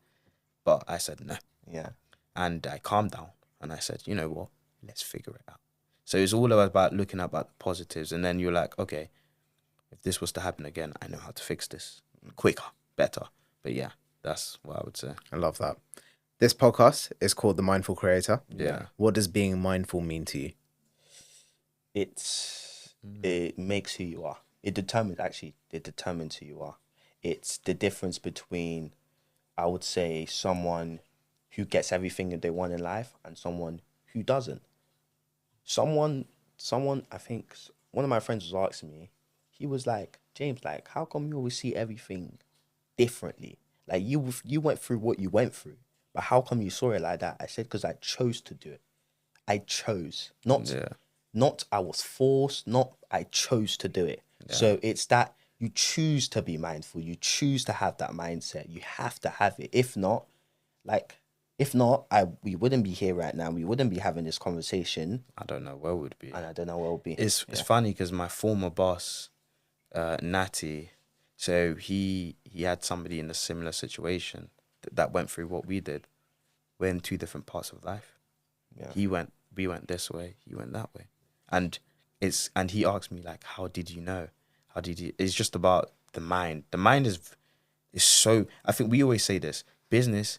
but I said no. Yeah. And I calmed down and I said, you know what, let's figure it out. So it's all about looking about the positives, and then you're like, okay, if this was to happen again, I know how to fix this quicker, better. But yeah, that's what I would say. I love that. This podcast is called The Mindful Creator. Yeah. What does being mindful mean to you? It makes who you are. It determines who you are. It's the difference between, I would say, someone who gets everything that they want in life and someone who doesn't. Someone, I think one of my friends was asking me, he was like, James, like, how come you always see everything differently? Like, you went through what you went through, but how come you saw it like that? I said, because I chose to do it. I chose, not I was forced, not I chose to do it. Yeah. So it's that you choose to be mindful. You choose to have that mindset. You have to have it. If not, we wouldn't be here right now. We wouldn't be having this conversation. I don't know where we'd be. And I don't know where we'll be. It's funny because my former boss, Natty, so he had somebody in a similar situation that went through what we did. We're in 2 different parts of life. Yeah. We went this way, he went that way. And he asked me, like, how did you know? It's just about the mind. The mind is so, I think we always say this, business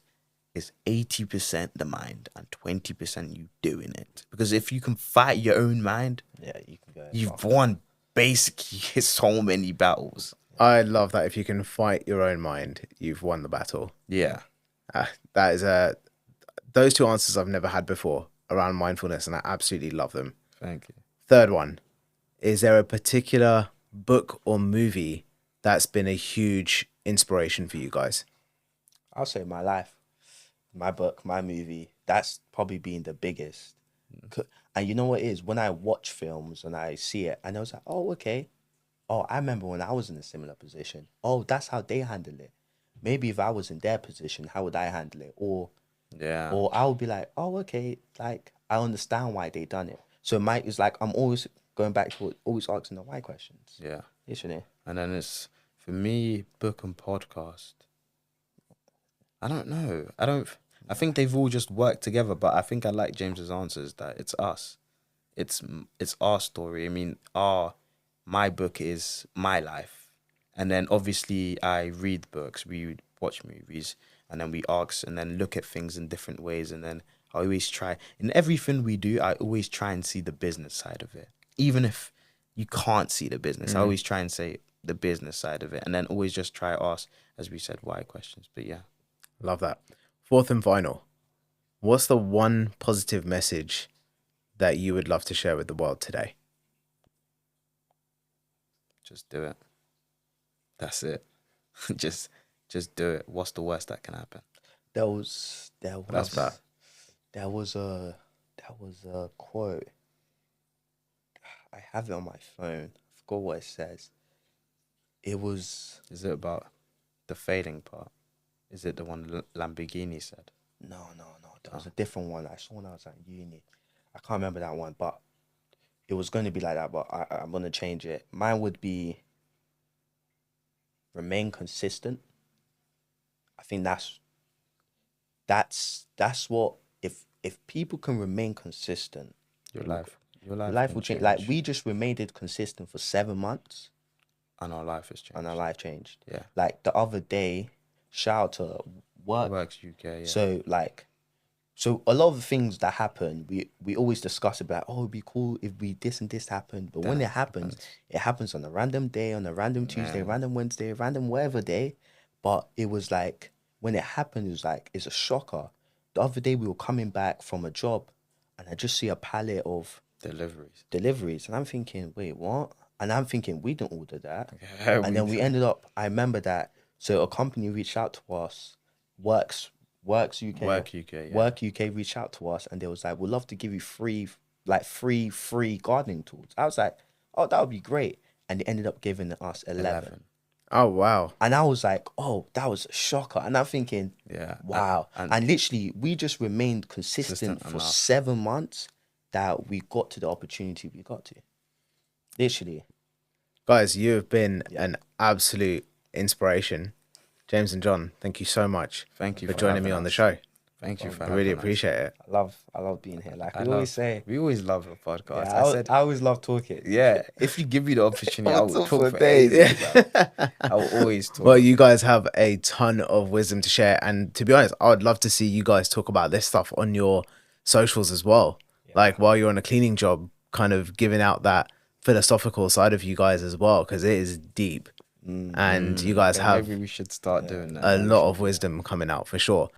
is 80% the mind and 20% you doing it. Because if you can fight your own mind, you can go. You've won basically so many battles. I love that. If you can fight your own mind, you've won the battle. Yeah. That is those 2 answers I've never had before around mindfulness, and I absolutely love them. Thank you. Third one, is there a particular book or movie that's been a huge inspiration for you guys? I'll say my life, my book, my movie. That's probably been the biggest. And you know what it is? When I watch films and I see it, and I was like, oh, okay. Oh, I remember when I was in a similar position. Oh, that's how they handle it. Maybe if I was in their position, how would I handle it? Or I would be like, oh, okay, like, I understand why they done it. So Mike is like, I'm always going back to always asking the why questions. Yeah. Literally. And then it's, for me, book and podcast. I don't know. I think they've all just worked together, but I think I like James's answers that it's us. It's our story. I mean, my book is my life. And then obviously I read books, we watch movies, and then we ask and then look at things in different ways. And then I always try, in everything we do, I always try and see the business side of it. Even if you can't see the business, I always try and say the business side of it. And then always just try to ask, as we said, why questions. But yeah. Love that. Fourth and final, what's the one positive message that you would love to share with the world today? Just do it. That's it. just do it. What's the worst that can happen? There was a quote. I have it on my phone. I forgot what it says. It was Is it about the failing part? Is it the one Lamborghini said? no. There was a different one I saw when I was at uni. I can't remember that one, but it was going to be like that. But I'm going to change it. Mine would be remain consistent. I think that's what if people can remain consistent, Your life life will change. Like we just remained consistent for 7 months, and our life has changed. and our life changed. Yeah. Like the other day, shout out to Works UK. Yeah. So a lot of the things that happen, we always discuss about, oh, it'd be cool if we this and this happened. But when it happens, it happens on a random day, on a random Tuesday, random Wednesday, random whatever day. But it was like, when it happened, it was like, it's a shocker. The other day we were coming back from a job and I just see a pallet of deliveries. And I'm thinking, wait, what? And I'm thinking, we didn't order that. Yeah, and then we ended up, I remember that. So a company reached out to us, Works UK. Work UK. Yeah. Work UK reached out to us and they was like, we'd love to give you free gardening tools. I was like, oh, that would be great. And they ended up giving us 11. Oh, wow. And I was like, oh, that was a shocker. And I'm thinking, Yeah. wow. And literally, we just remained consistent for enough. 7 months that we got to the opportunity we got to. Literally. Guys, you have been an absolute inspiration. James and John, thank you so much. Thank you for joining me on the us. show. Thank you for I having really us. appreciate it. I love being here. Like we always say. We always love a podcast. Yeah, I always love talking. Yeah, if you give me the opportunity, I I'll will talk talk for for ages. I will always talk. Well, you guys have a ton of wisdom to share. And to be honest, I would love to see you guys talk about this stuff on your socials as well. Yeah. Like while you're on a cleaning job, kind of giving out that philosophical side of you guys as well, because it is deep. And you guys have maybe we should start doing that. A lot of wisdom coming out for sure.